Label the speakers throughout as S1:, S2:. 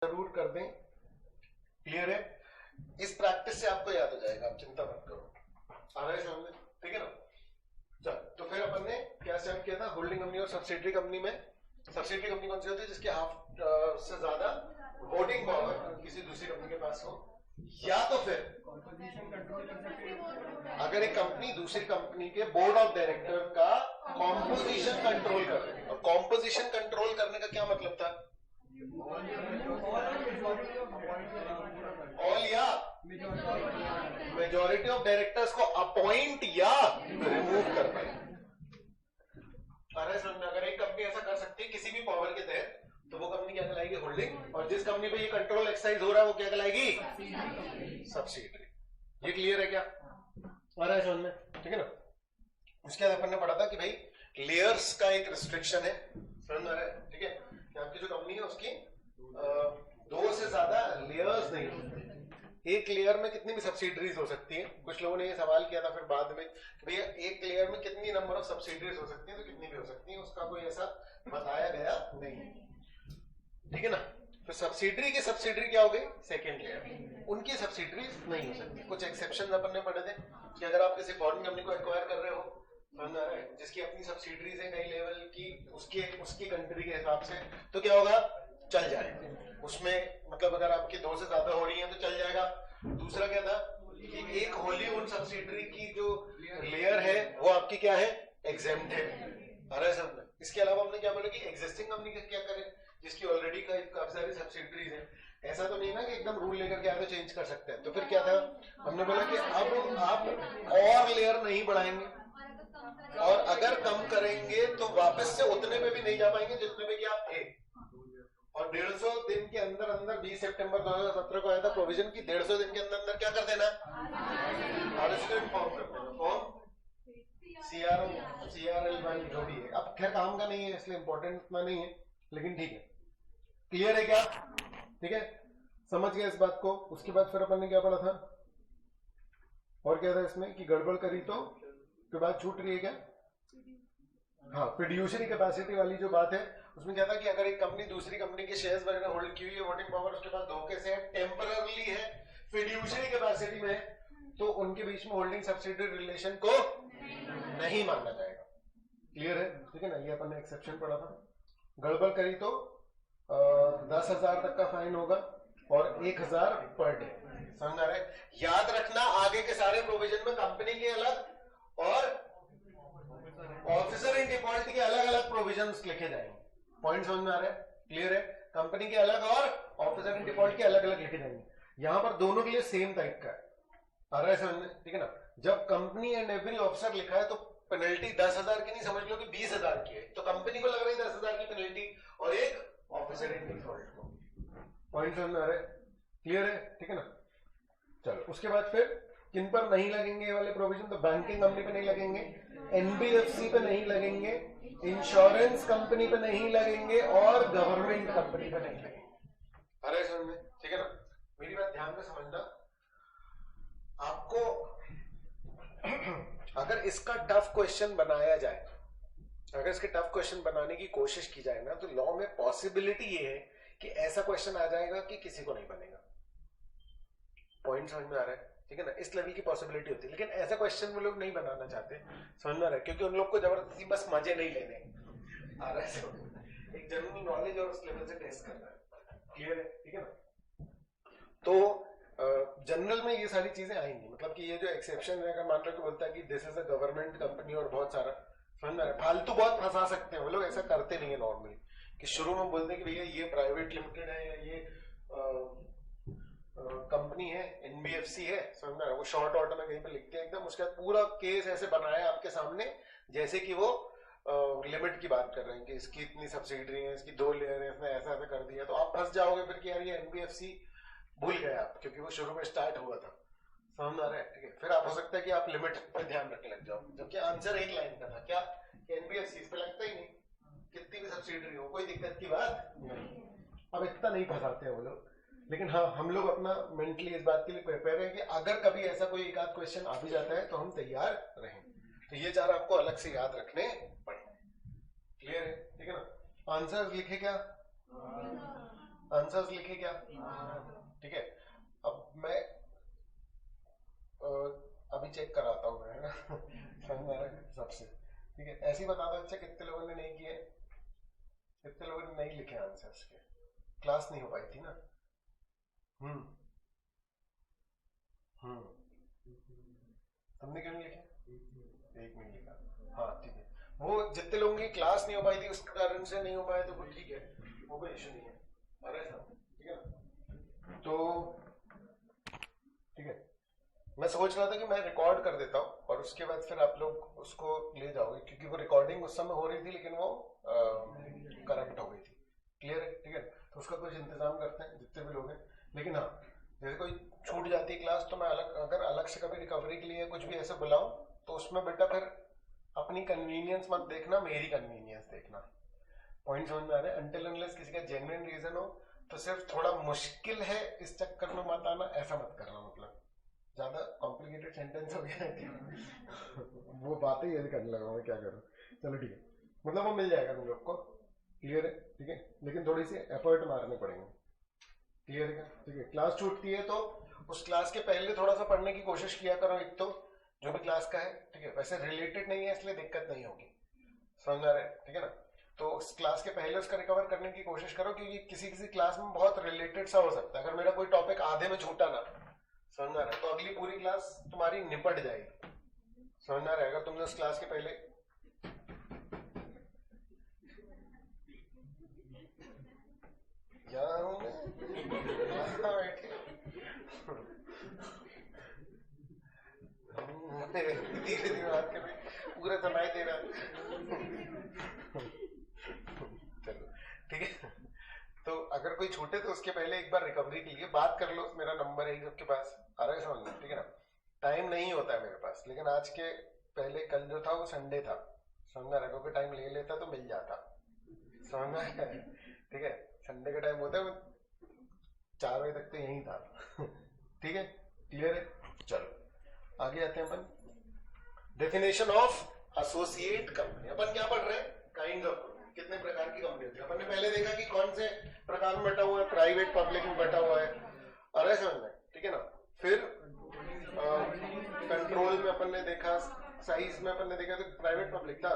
S1: जरूर कर दें। क्लियर है? इस प्रैक्टिस से आपको याद हो जाएगा, आप चिंता मत करो। आ रहा है समझ में? ठीक है ना? चल, तो फिर अपन ने क्या स्टार्ट किया था? होल्डिंग कंपनी और सब्सिडरी कंपनी में सब्सिडरी कंपनी कौन सी होती है? जिसके हाफ से ज्यादा वोटिंग पावर किसी दूसरी कंपनी के पास हो, या तो फिर अगर एक कंपनी दूसरी कंपनी के बोर्ड ऑफ डायरेक्टर का कॉम्पोजिशन कंट्रोल कर रही है। और कॉम्पोजिशन कंट्रोल करने का क्या मतलब था? ऑल या मेजॉरिटी ऑफ डायरेक्टर्स को अपॉइंट या रिमूव कर पाए। अगर एक कंपनी ऐसा कर सकती है किसी भी पावर के तहत, तो वो कंपनी क्या कहलाएगी? होल्डिंग। और जिस कंपनी पे ये कंट्रोल एक्सरसाइज हो रहा है वो क्या कहलाएगी? सब्सिडरी। ये क्लियर है क्या? आ रहा है समझ में? ठीक है ना? उसके बाद अपन ने पढ़ा था कि भाई लेयर्स का एक रिस्ट्रिक्शन है, समझ में आ रहा है? ठीक है, कि आपकी जो कंपनी है उसकी दो से ज्यादा लेयर्स नहीं होते। एक लेयर में कितनी भी सब्सिडरीज हो सकती हैं। कुछ लोगों ने ये सवाल किया था फिर बाद में कि भैया एक लेयर में कितनी नंबर ऑफ सब्सिडरीज हो सकती हैं, तो कितनी भी हो सकती हैं, उसका कोई ऐसा बताया गया नहीं। ठीक है ना? तो सब्सिडरी की सब्सिडरी क्या हो गई? Second layer. उनकी सब्सिडरीज नहीं हो सकती। कुछ एक्सेप्शन अपन ने पढ़े थे कि अगर आप किसी फॉरेन कंपनी को एक्वायर कर रहे हो, जिसकी अपनी सब्सिडरीज है कई लेवल की, उसकी कंट्री के हिसाब से, तो क्या होगा? चल जाएगा उसमें। मतलब अगर आपकी दो से ज्यादा हो रही है तो चल जाएगा। दूसरा क्या था कि एक होली ओन सब्सिडरी की जो लेयर है वो आपकी क्या है? एग्जेम्प्ट है। अरे सर, इसके अलावा हमने क्या बोला कि एग्जिस्टिंग कंपनी का क्या करें जिसकी ऑलरेडी काफी सारी सब्सिडरीज है। ऐसा तो नहीं ना कि एकदम रूल लेकर के आए तो चेंज कर सकते हैं। तो फिर क्या था? हमने बोला कि अब आप और लेयर नहीं बढ़ाएंगे, और अगर कम करेंगे तो वापस से उतने में भी नहीं जा पाएंगे जितने में कि आप थे। और 150 दिन के अंदर अंदर 20 सितंबर 2017 को आया था प्रोविजन की 150 दिन के अंदर अंदर क्या कर देना? आरएस को इन्फॉर्म कर देना। कौन? CRL1 जो भी है। अब खैर काम का नहीं है इसलिए इंपॉर्टेंट इतना नहीं है, लेकिन ठीक है। क्लियर है क्या? ठीक है, समझ गए इस बात को? उसके बाद फिर अपन ने क्या पढ़ा था? और क्या था इसमें कि गड़बड़ करी तो बात छूट रही है क्या? हाँ, फिड्यूशरी कैपेसिटी वाली जो बात है उसमें क्या था कि अगर एक कंपनी दूसरी कंपनी के शेयर्स वगैरह होल्ड की हुई है, वोटिंग पावर उसके पास धोखे से है, टेम्पररली है, फिड्यूशरी कैपेसिटी में, तो उनके बीच में होल्डिंग सब्सिडरी रिलेशन को नहीं माना जाएगा। क्लियर है? ठीक है ना? ये अपन ने एक्सेप्शन पढ़ा था। गड़बड़ करी तो 10,000 तक का फाइन होगा और 1,000 पर डे। समझ आ रहा है? याद रखना आगे के सारे प्रोविजन में कंपनी के अलग और ऑफिसर इन डिफॉल्ट के अलग अलग प्रोविजंस लिखे जाएंगे। पॉइंट समझ में आ रहा है? क्लियर है? कंपनी के अलग और ऑफिसर इन डिफॉल्ट के अलग अलग लिखे जाएंगे। यहां पर दोनों के लिए सेम टाइप का है। आ रहा है समझ में? ठीक है ना? जब कंपनी एंड एवरी ऑफिसर लिखा है तो पेनल्टी 10,000 की नहीं, समझ लो कि 20,000 की है। तो कंपनी को लग रही है 10,000 की पेनल्टी और एक ऑफिसर इन डिफॉल्ट को। पॉइंट समझ में आ रहा है? क्लियर है? ठीक है ना? चलो, उसके बाद फिर किन पर नहीं लगेंगे ये वाले प्रोविजन? तो बैंकिंग कंपनी पे नहीं लगेंगे, एनबीएफसी पे नहीं लगेंगे, इंश्योरेंस कंपनी पे नहीं लगेंगे और गवर्नमेंट कंपनी पे नहीं लगेंगे। अरे समझ में? ठीक है ना? मेरी बात ध्यान से समझना। आपको अगर इसका टफ क्वेश्चन बनाया जाए, अगर इसके टफ क्वेश्चन बनाने की कोशिश की जाए ना, तो लॉ में पॉसिबिलिटी ये है कि ऐसा क्वेश्चन आ जाएगा कि किसी को नहीं बनेगा। पॉइंट समझ में आ रहा है? ठीक है ना? इस लेवल की पॉसिबिलिटी होती है, लेकिन ऐसा क्वेश्चन वो लोग नहीं बनाना चाहते। समझ में आ रहा है? क्योंकि उन लोग को जबरदस्ती बस मजे नहीं लेने आ रहा है, एक जनरल नॉलेज और उस लेवल से टेस्ट करना है। क्लियर है? ठीक है ना? तो जनरल में ये सारी चीजें आएंगी। मतलब कि ये जो एक्सेप्शन है, अगर मान लो कि बोलता है कि this is a government company और बहुत सारा, समझ में आ रहा है? फालतू बहुत फंसा सकते हैं वो लोग, ऐसा करते नहीं है नॉर्मली कि शुरू में बोलते हैं कि भैया ये प्राइवेट लिमिटेड है या ये कंपनी है, एनबीएफसी है, समझ में आ रहा है? वो शॉर्ट ऑर्डर में कहीं पे लिखते हैं एकदम, उसका पूरा केस ऐसे बनाया आपके सामने जैसे कि वो लिमिट की बात कर रहे हैं कि इसकी इतनी सब्सिडरी है, इसकी 2 लेयर है, इसने ऐसा ऐसा कर दिया। तो आप फंस जाओगे फिर कि यार ये एनबीएफसी भूल गए आप, क्योंकि वो शुरू में स्टार्ट हुआ था। समझ में आ रहा है? ठीक है, फिर आप हो सकता है कि आप लिमिट पर ध्यान रखने लग जाओ, जबकि आंसर एक लाइन का था। क्या? एनबीएफसी इस पे लगता ही नहीं, कितनी भी सब्सिडरी हो, कोई दिक्कत की बात नहीं। अब इतना नहीं फंसाते हैं वो लोग, लेकिन हाँ, हम लोग अपना मेंटली इस बात के लिए प्रिपेयर है कि अगर कभी ऐसा कोई एक आध क्वेश्चन आ भी जाता है तो हम तैयार रहें। तो ये 4 आपको अलग से याद रखने पड़ेंगे। क्लियर है? ठीक है ना? आंसर लिखे क्या? आंसर्स लिखे क्या? ठीक है, अब मैं अभी चेक कराता हूँ मैं, है ना? समझ में आ रहा है सबसे? ठीक है, ऐसे ही बता दो अच्छा कितने लोगों ने नहीं किए, कितने लोगों ने नहीं लिखे आंसर्स के, क्लास नहीं हो पाई थी ना? हमने क्यों नहीं लिखे? एक नहीं लिखा, हाँ ठीक है। वो जितने लोगों की क्लास नहीं हो पाई थी उस कारण से नहीं हो पाए तो वो ठीक है, वो कोई इशू नहीं है। अरे साहब ठीक है ना? तो ठीक है, मैं सोच रहा था कि मैं रिकॉर्ड कर देता हूँ और उसके बाद फिर आप लोग उसको ले जाओगे, क्योंकि वो रिकॉर्डिंग उस समय हो रही थी लेकिन वो करप्ट हो गई थी। क्लियर है? ठीक है, तो उसका कुछ इंतजाम करते हैं जितने भी लोग हैं। लेकिन हाँ, जैसे कोई छूट जाती है क्लास तो मैं अगर अलग से कभी रिकवरी के लिए कुछ भी ऐसे बुलाऊं तो उसमें बेटा फिर अपनी कन्वीनियंस मत देखना, मेरी कन्वीनियंस देखना। पॉइंट समझ में आ रहा है? अनटिल अनलेस किसी का जेन्युइन रीजन हो तो सिर्फ थोड़ा मुश्किल है इस चक्कर में मत आना, ऐसा मत करना। मतलब ज्यादा कॉम्प्लिकेटेड सेंटेंस हो गया है वो बातें यदि करने लगा मैं क्या करूं। चलो ठीक है, मतलब वो मिल जाएगा तुम लोग को। क्लियर है? ठीक है, लेकिन थोड़ी सी एफर्ट मारने पड़ेंगे। क्लियर है? ठीक है, क्लास छूटती है तो उस क्लास के पहले थोड़ा सा पढ़ने की कोशिश किया करो, एक तो जो भी क्लास का है। ठीक है, वैसे रिलेटेड नहीं है इसलिए दिक्कत नहीं होगी, समझ आ रहा है? ठीक है ना? तो उस क्लास के पहले उसका रिकवर करने की कोशिश करो, क्योंकि किसी किसी क्लास में बहुत रिलेटेड सा हो सकता है। अगर मेरा कोई टॉपिक आधे में छूटा ना, समझ आ रहा है, तो अगली पूरी क्लास तुम्हारी निपट जाएगी। समझ आ रहा है? अगर तुमने उस क्लास के पहले यहाँ हूँ मैं बैठे धीरे धीरे बात कर रही, पूरा सुनाई दे रहा चलो ठीक है। तो अगर कोई छूटे तो उसके पहले एक बार रिकवरी के लिए बात कर लो, मेरा नंबर है सबके पास, आ रहा है समझ में? ठीक है ना? टाइम नहीं होता है मेरे पास, लेकिन आज के पहले कल जो था वो संडे था, समझ में आ रहा है? क्योंकि टाइम ले लेता तो मिल जाता, समझ में आ रहा है? ठीक है, संडे का टाइम होता है, 4 बजे तक तो यही था ठीक है, क्लियर है? चलो आगे आते हैं अपन। Definition of associate company. अपन क्या पढ़ रहे हैं? काइंड ऑफ, कितने प्रकार की कंपनी होती है। अपन ने पहले देखा कि कौन से प्रकार में बटा हुआ है, प्राइवेट पब्लिक में बटा हुआ है, अरे समझ में? ठीक है ना? फिर कंट्रोल में अपन ने देखा, साइज में अपन ने देखा तो प्राइवेट पब्लिक था।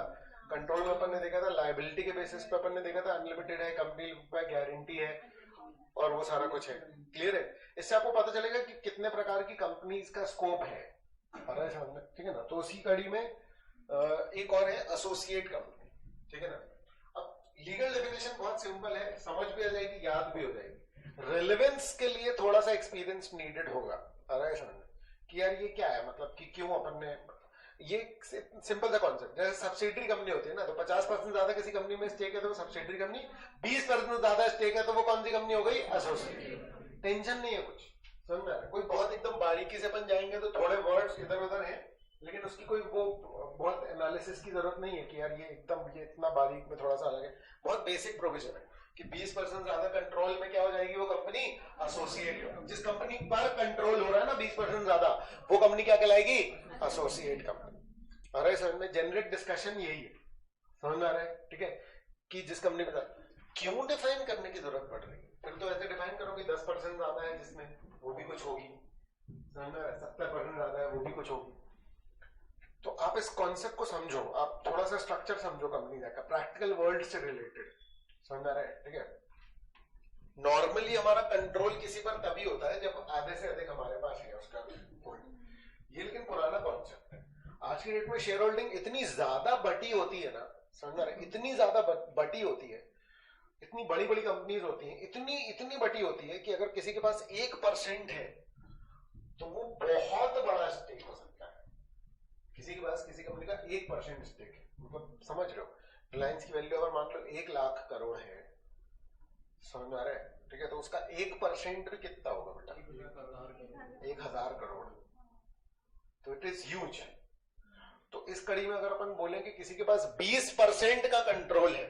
S1: कंट्रोल में अपन ने देखा था लायबिलिटी के बेसिस पे, अपन ने देखा था अनलिमिटेड है, कंपनी का गारंटी है और वो सारा कुछ है। क्लियर है? इससे आपको पता चलेगा कि कितने प्रकार की कंपनीज का स्कोप है, समझ में? ठीक है ना? तो उसी कड़ी में एक और है एसोसिएट कंपनी। ठीक है ना? अब लीगल डेफिनेशन बहुत सिंपल है, समझ भी आ जाएगी, याद भी हो जाएगी। रेलेवेंस के लिए थोड़ा सा एक्सपीरियंस नीडेड होगा, समझ में? कि यार ये क्या है, मतलब कि क्यों अपन ने ये सिंपल सा कॉन्सेप्ट। जैसे सब्सिडरी कंपनी होती है ना, तो 50% ज्यादा किसी कंपनी में स्टेक है तो वो सब्सिडरी कंपनी, 20% ज्यादा स्टेक है तो वो कौन सी कंपनी हो गई? एसोसिएट। टेंशन नहीं है कुछ, समझ में आ रहा है? कोई बहुत एकदम बारीकी से अपन जाएंगे तो थोड़े वर्ड्स इधर उधर हैं, लेकिन उसकी कोई वो बहुत एनालिसिस की जरूरत नहीं है कि यार ये एकदम ये इतना बारीक में थोड़ा सा अलग है। बहुत बेसिक प्रोविजन है कि 20% ज्यादा कंट्रोल में क्या हो जाएगी वो कंपनी? एसोसिएट। जिस कंपनी पर कंट्रोल हो रहा है ना 20% ज्यादा, वो कंपनी क्या कहलाएगी? Associate company. अरे समझ में? जेनरिक डिस्कशन यही है, समझ में आ रहा है? ठीक है, कि जिस कंपनी में क्यों डिफाइन करने की जरूरत पड़ रही है? फिर तो ऐसे डिफाइन करो कि 10% ज्यादा है जिसमें, वो भी कुछ होगी, समझ में आ रहा है? 70% ज्यादा है, वो भी कुछ होगी। तो आप इस कॉन्सेप्ट को समझो, आप थोड़ा सा स्ट्रक्चर समझो कंपनी का, प्रैक्टिकल वर्ल्ड से रिलेटेड, समझ में आ रहा है? ठीक है, नॉर्मली हमारा कंट्रोल किसी पर तभी होता है जब आधे से अधिक हमारे पास है उसका होल्ड। ये लेकिन पुराना कॉन्सेप्ट है। आज की डेट में शेयर होल्डिंग इतनी ज्यादा बटी होती है ना, समझ में? इतनी ज्यादा बटी होती है, इतनी बड़ी बड़ी कंपनीज होती हैं, इतनी इतनी बटी होती है कि अगर किसी के पास 1% है तो वो बहुत बड़ा स्टेक हो सकता है। किसी के पास किसी कंपनी का 1% स्टेक है, मतलब समझ रहे हो? रिलायंस की वैल्यू अगर मान लो 1 लाख करोड़ है, समझ में आ रहा है? ठीक है, तो उसका 1% भी कितना होगा बेटा? 1000 करोड़। तो इट इज ह्यूज। तो इस कड़ी में अगर अपन बोलें कि किसी के पास 20% का कंट्रोल है,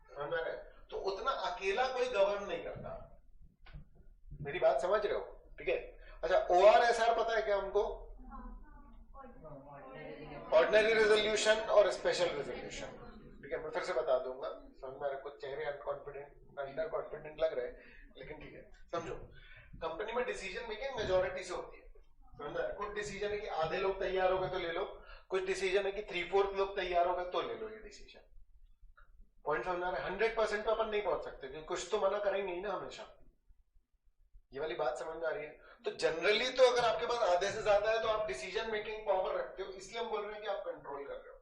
S1: समझ में आ रहा है? तो उतना अकेला कोई गवर्न नहीं करता। मेरी बात समझ रहे हो? ठीक है, अच्छा ORSR पता है क्या हमको? ऑर्डिनरी रेजोल्यूशन और स्पेशल रेजोल्यूशन। ठीक है, मैं फिर से बता दूंगा, समझ में आ रहा है? कुछ चेहरे अनकॉन्फिडेंट अंडर कॉन्फिडेंट लग रहा है, लेकिन ठीक है। समझो, कंपनी में डिसीजन मेकिंग मेजॉरिटी से होती है, समझना है। कुछ डिसीजन है कि आधे लोग तैयार हो गए तो ले लो, कुछ डिसीजन है कि 3/4 लोग तैयार हो गए तो ले लो ये डिसीजन। पॉइंट समझना है। 100% पे अपन नहीं पहुंच सकते क्योंकि कुछ तो मना करेंगे ही ना हमेशा। ये वाली बात समझ में आ रही है? तो जनरली तो अगर आपके पास आधे से ज्यादा है तो आप डिसीजन मेकिंग पावर रखते हो, इसलिए हम बोल रहे हैं कि आप कंट्रोल कर रहे हो।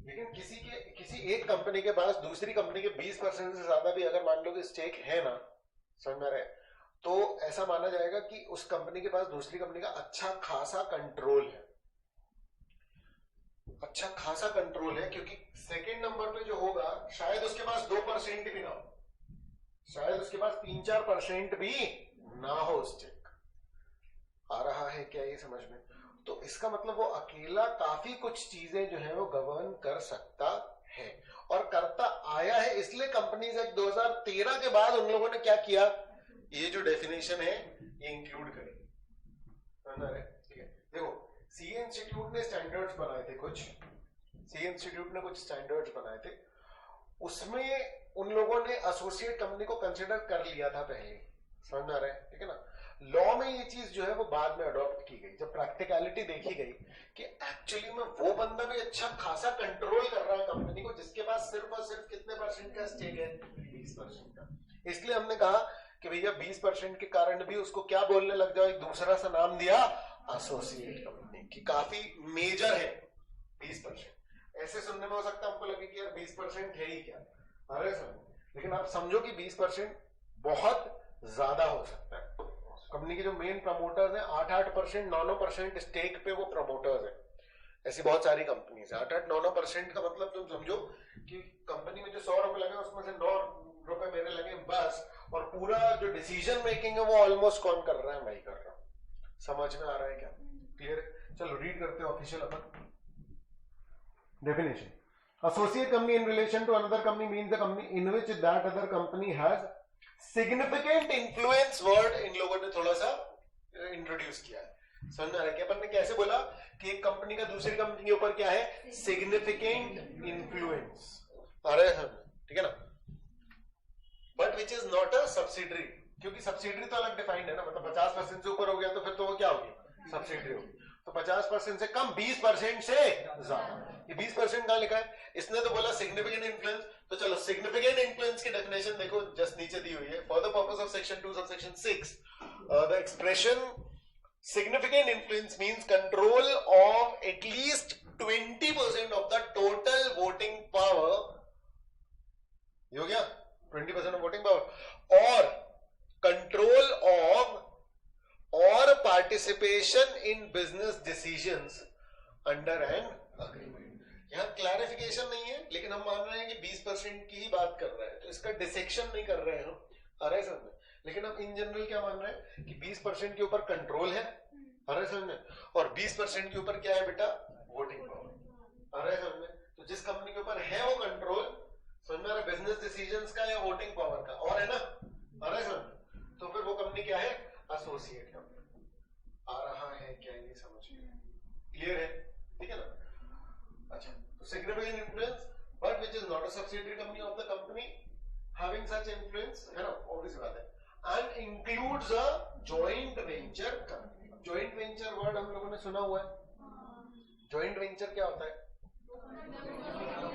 S1: लेकिन किसी एक कंपनी के पास दूसरी कंपनी के 20% से ज्यादा भी अगर मान लो कि स्टेक है ना, समझ में आ रहा है, तो ऐसा माना जाएगा कि उस कंपनी के पास दूसरी कंपनी का अच्छा खासा कंट्रोल है, अच्छा खासा कंट्रोल है। क्योंकि सेकंड नंबर पे जो होगा शायद उसके पास 2% भी ना हो, शायद उसके पास 3-4% भी ना हो स्टेक। आ रहा है क्या ये समझ में? तो इसका मतलब वो अकेला काफी कुछ चीजें जो है वो गवर्न कर सकता है और करता आया है। इसलिए कंपनीज एक्ट 2013 के बाद उन लोगों ने क्या किया, ये जो डेफिनेशन है ये इंक्लूड करी। ठीक है, देखो सीए इंस्टीट्यूट ने स्टैंडर्ड्स बनाए थे, कुछ सीए इंस्टीट्यूट ने कुछ स्टैंडर्ड्स बनाए थे, उसमें उन लोगों ने एसोसिएट कंपनी को कंसिडर कर लिया था पहले, समझ में आ रहा है? ठीक है ना। लॉ में ये चीज जो है वो बाद में अडॉप्ट की गई, जब प्रैक्टिकलिटी देखी गई कि एक्चुअली में वो बंदा भी अच्छा खासा कंट्रोल कर रहा है कंपनी को जिसके पास सिर्फ और सिर्फ कितने % का स्टेक है, 20% का। इसलिए हमने कहा कि भैया 20% के कारण भी उसको क्या बोलने लग जाओ, एक दूसरा सा नाम दिया एसोसिएट कंपनी, की काफी मेजर है 20%। ऐसे सुनने में हो सकता है हमको लगे कि यार 20% है ही क्या, अरे समझो, लेकिन आप समझो कि 20% बहुत ज्यादा हो सकता है। कंपनी के जो मेन प्रमोटर्स हैं 8-8%, 9-9% स्टेक पे वो प्रमोटर्स हैं। ऐसी बहुत सारी कंपनीज है। 8-9% का मतलब तुम समझो कि कंपनी में जो 100 रुपए लगे उसमें से 9 रुपए मेरे लगे बस, और पूरा जो डिसीजन मेकिंग है वो ऑलमोस्ट कौन कर रहा है, मैं ही कर रहा हूं। समझ में आ रहा है क्या? क्लियर है? चलो रीड करते हैं official upon definition. Associate company in relation to another company means the company in which that other company has significant influence। word इन लोगों ने थोड़ा सा इंट्रोड्यूस किया है, समझ में आ रहा है कि अपन ने कैसे बोला कि एक कंपनी का दूसरी कंपनी के ऊपर क्या है, सिग्निफिकेंट इन्फ्लुएंस। आ रहा है समझ? ठीक है ना। But which is not a subsidiary, क्योंकि सब्सिडरी तो अलग डिफाइंड है ना, मतलब 50% से ऊपर हो गया तो फिर तो वो क्या होगी, सब्सिडरी होगी। तो 50% से कम, 20% से ज्यादा। ये 20% कहां लिखा है? इसने तो बोला सिग्निफिकेंट इन्फ्लुएंस, तो चलो सिग्निफिकेंट इन्फ्लुएंस की डेफिनेशन देखो, जस्ट नीचे दी हुई है। For the purpose of section 2 subsection 6 the expression significant influence means control of at least 20% of the total voting power. ये हो गया 20% ऑफ वोटिंग पावर, और कंट्रोल ऑफ और participation in business decisions under an agreement. यहां clarification नहीं है, लेकिन हम मान रहे हैं कि 20% की ही बात कर रहे हैं, तो इसका डिसेक्शन नहीं कर रहे हैं हम, अरे समझ में। लेकिन हम इन जनरल क्या मान रहे हैं कि 20% के ऊपर कंट्रोल है, अरे समझ में, और 20% के ऊपर क्या है बेटा, वोटिंग पावर, अरे समझ में। तो जिस कंपनी के ऊपर है वो कंट्रोल, समझ में आ रहा है, बिजनेस डिसीजंस का या वोटिंग पावर का, और है ना, अरे समझ में, तो फिर वो कंपनी क्या है, एसोसिएट कंपनी। आ रहा है क्या ये समझ में? क्लियर है? ठीक है ना। अच्छा, तो significant influence but which is not a subsidiary company of the company having such influence, है ना, ऑब्वियस बात है। And includes a joint venture company. Joint venture word हम लोगों ने सुना हुआ है। जॉइंट वेंचर क्या होता है?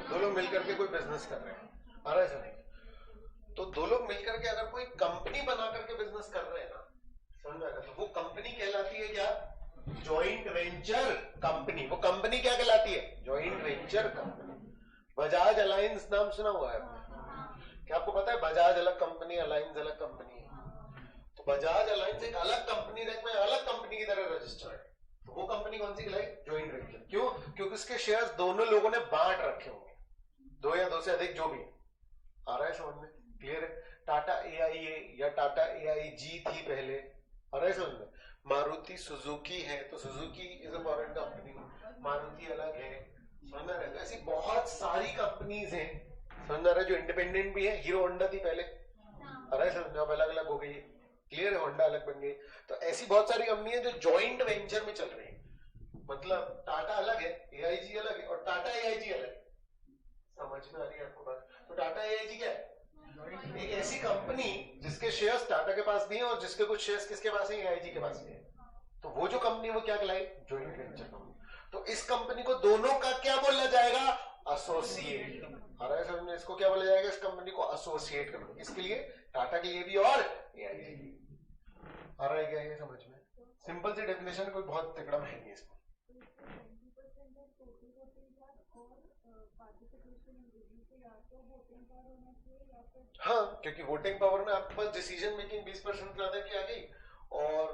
S1: दो लोग मिलकर के कोई बिजनेस कर रहे हैं, आ रहा है समझ? तो दो लोग मिलकर के अगर कोई कंपनी बना करके बिजनेस कर रहे हैं ना, समझ में आ रहा है, तो वो कंपनी कहलाती है क्या, जॉइंट वेंचर कंपनी। वो कंपनी क्या कहलाती है, joint venture company. Bajaj alliance नाम सुना हुआ है आपने? क्या आपको पता है बजाज अलग कंपनी, अलायंस अलग कंपनी है? तो बजाज अलायंस एक अलग कंपनी रैंक में अलग कंपनी की तरह रजिस्टर्ड है, तो वो कंपनी कौन सी कहलाई, जॉइंट वेंचर। क्यों? क्योंकि उसके शेयर्स दोनों लोगों ने बांट रखे होंगे, 2 या 2 से अधिक जो भी। आ रहा है समझ में? क्लियर है? टाटा AIA या टाटा AIG थी पहले, आ रहा है समझ में। मारुति सुजुकी है तो Suzuki is a foreign company, Maruti अलग है, समझ में आ रहा है। ऐसी बहुत सारी कंपनीज हैं, समझ में आ रहा है, जो इंडिपेंडेंट भी है। हीरो होंडा थी पहले, आ रहा है समझ में, अब अलग अलग हो गई, क्लियर है, होंडा अलग बन गई। तो ऐसी बहुत सारी कंपनी है जो जॉइंट वेंचर में चल रही है, मतलब टाटा अलग है, AIG अलग है, और टाटा AIG अलग है। समझ में आ रही है आपको बात? तो टाटा AIG क्या है, एक ऐसी कंपनी जिसके शेयर्स टाटा के पास भी हैं और जिसके कुछ शेयर्स किसके पास हैं, AIG के पास भी है, तो वो जो कंपनी वो क्या कहलाई, जॉइंट वेंचर कंपनी। तो इस कंपनी को दोनों का क्या बोला जाएगा, एसोसिएट। आ रहा है समझ में, इसको क्या बोला जाएगा, इस कंपनी को एसोसिएट कंपनी। इसके लिए टाटा के लिए भी और AIG के लिए। आ रहा है क्या ये समझ में? सिंपल सी डेफिनेशन, कोई बहुत तिकड़म है नहीं इसमें। हाँ, क्योंकि वोटिंग पावर में आपके पास डिसीजन मेकिंग 20% ज्यादा की आ गई, और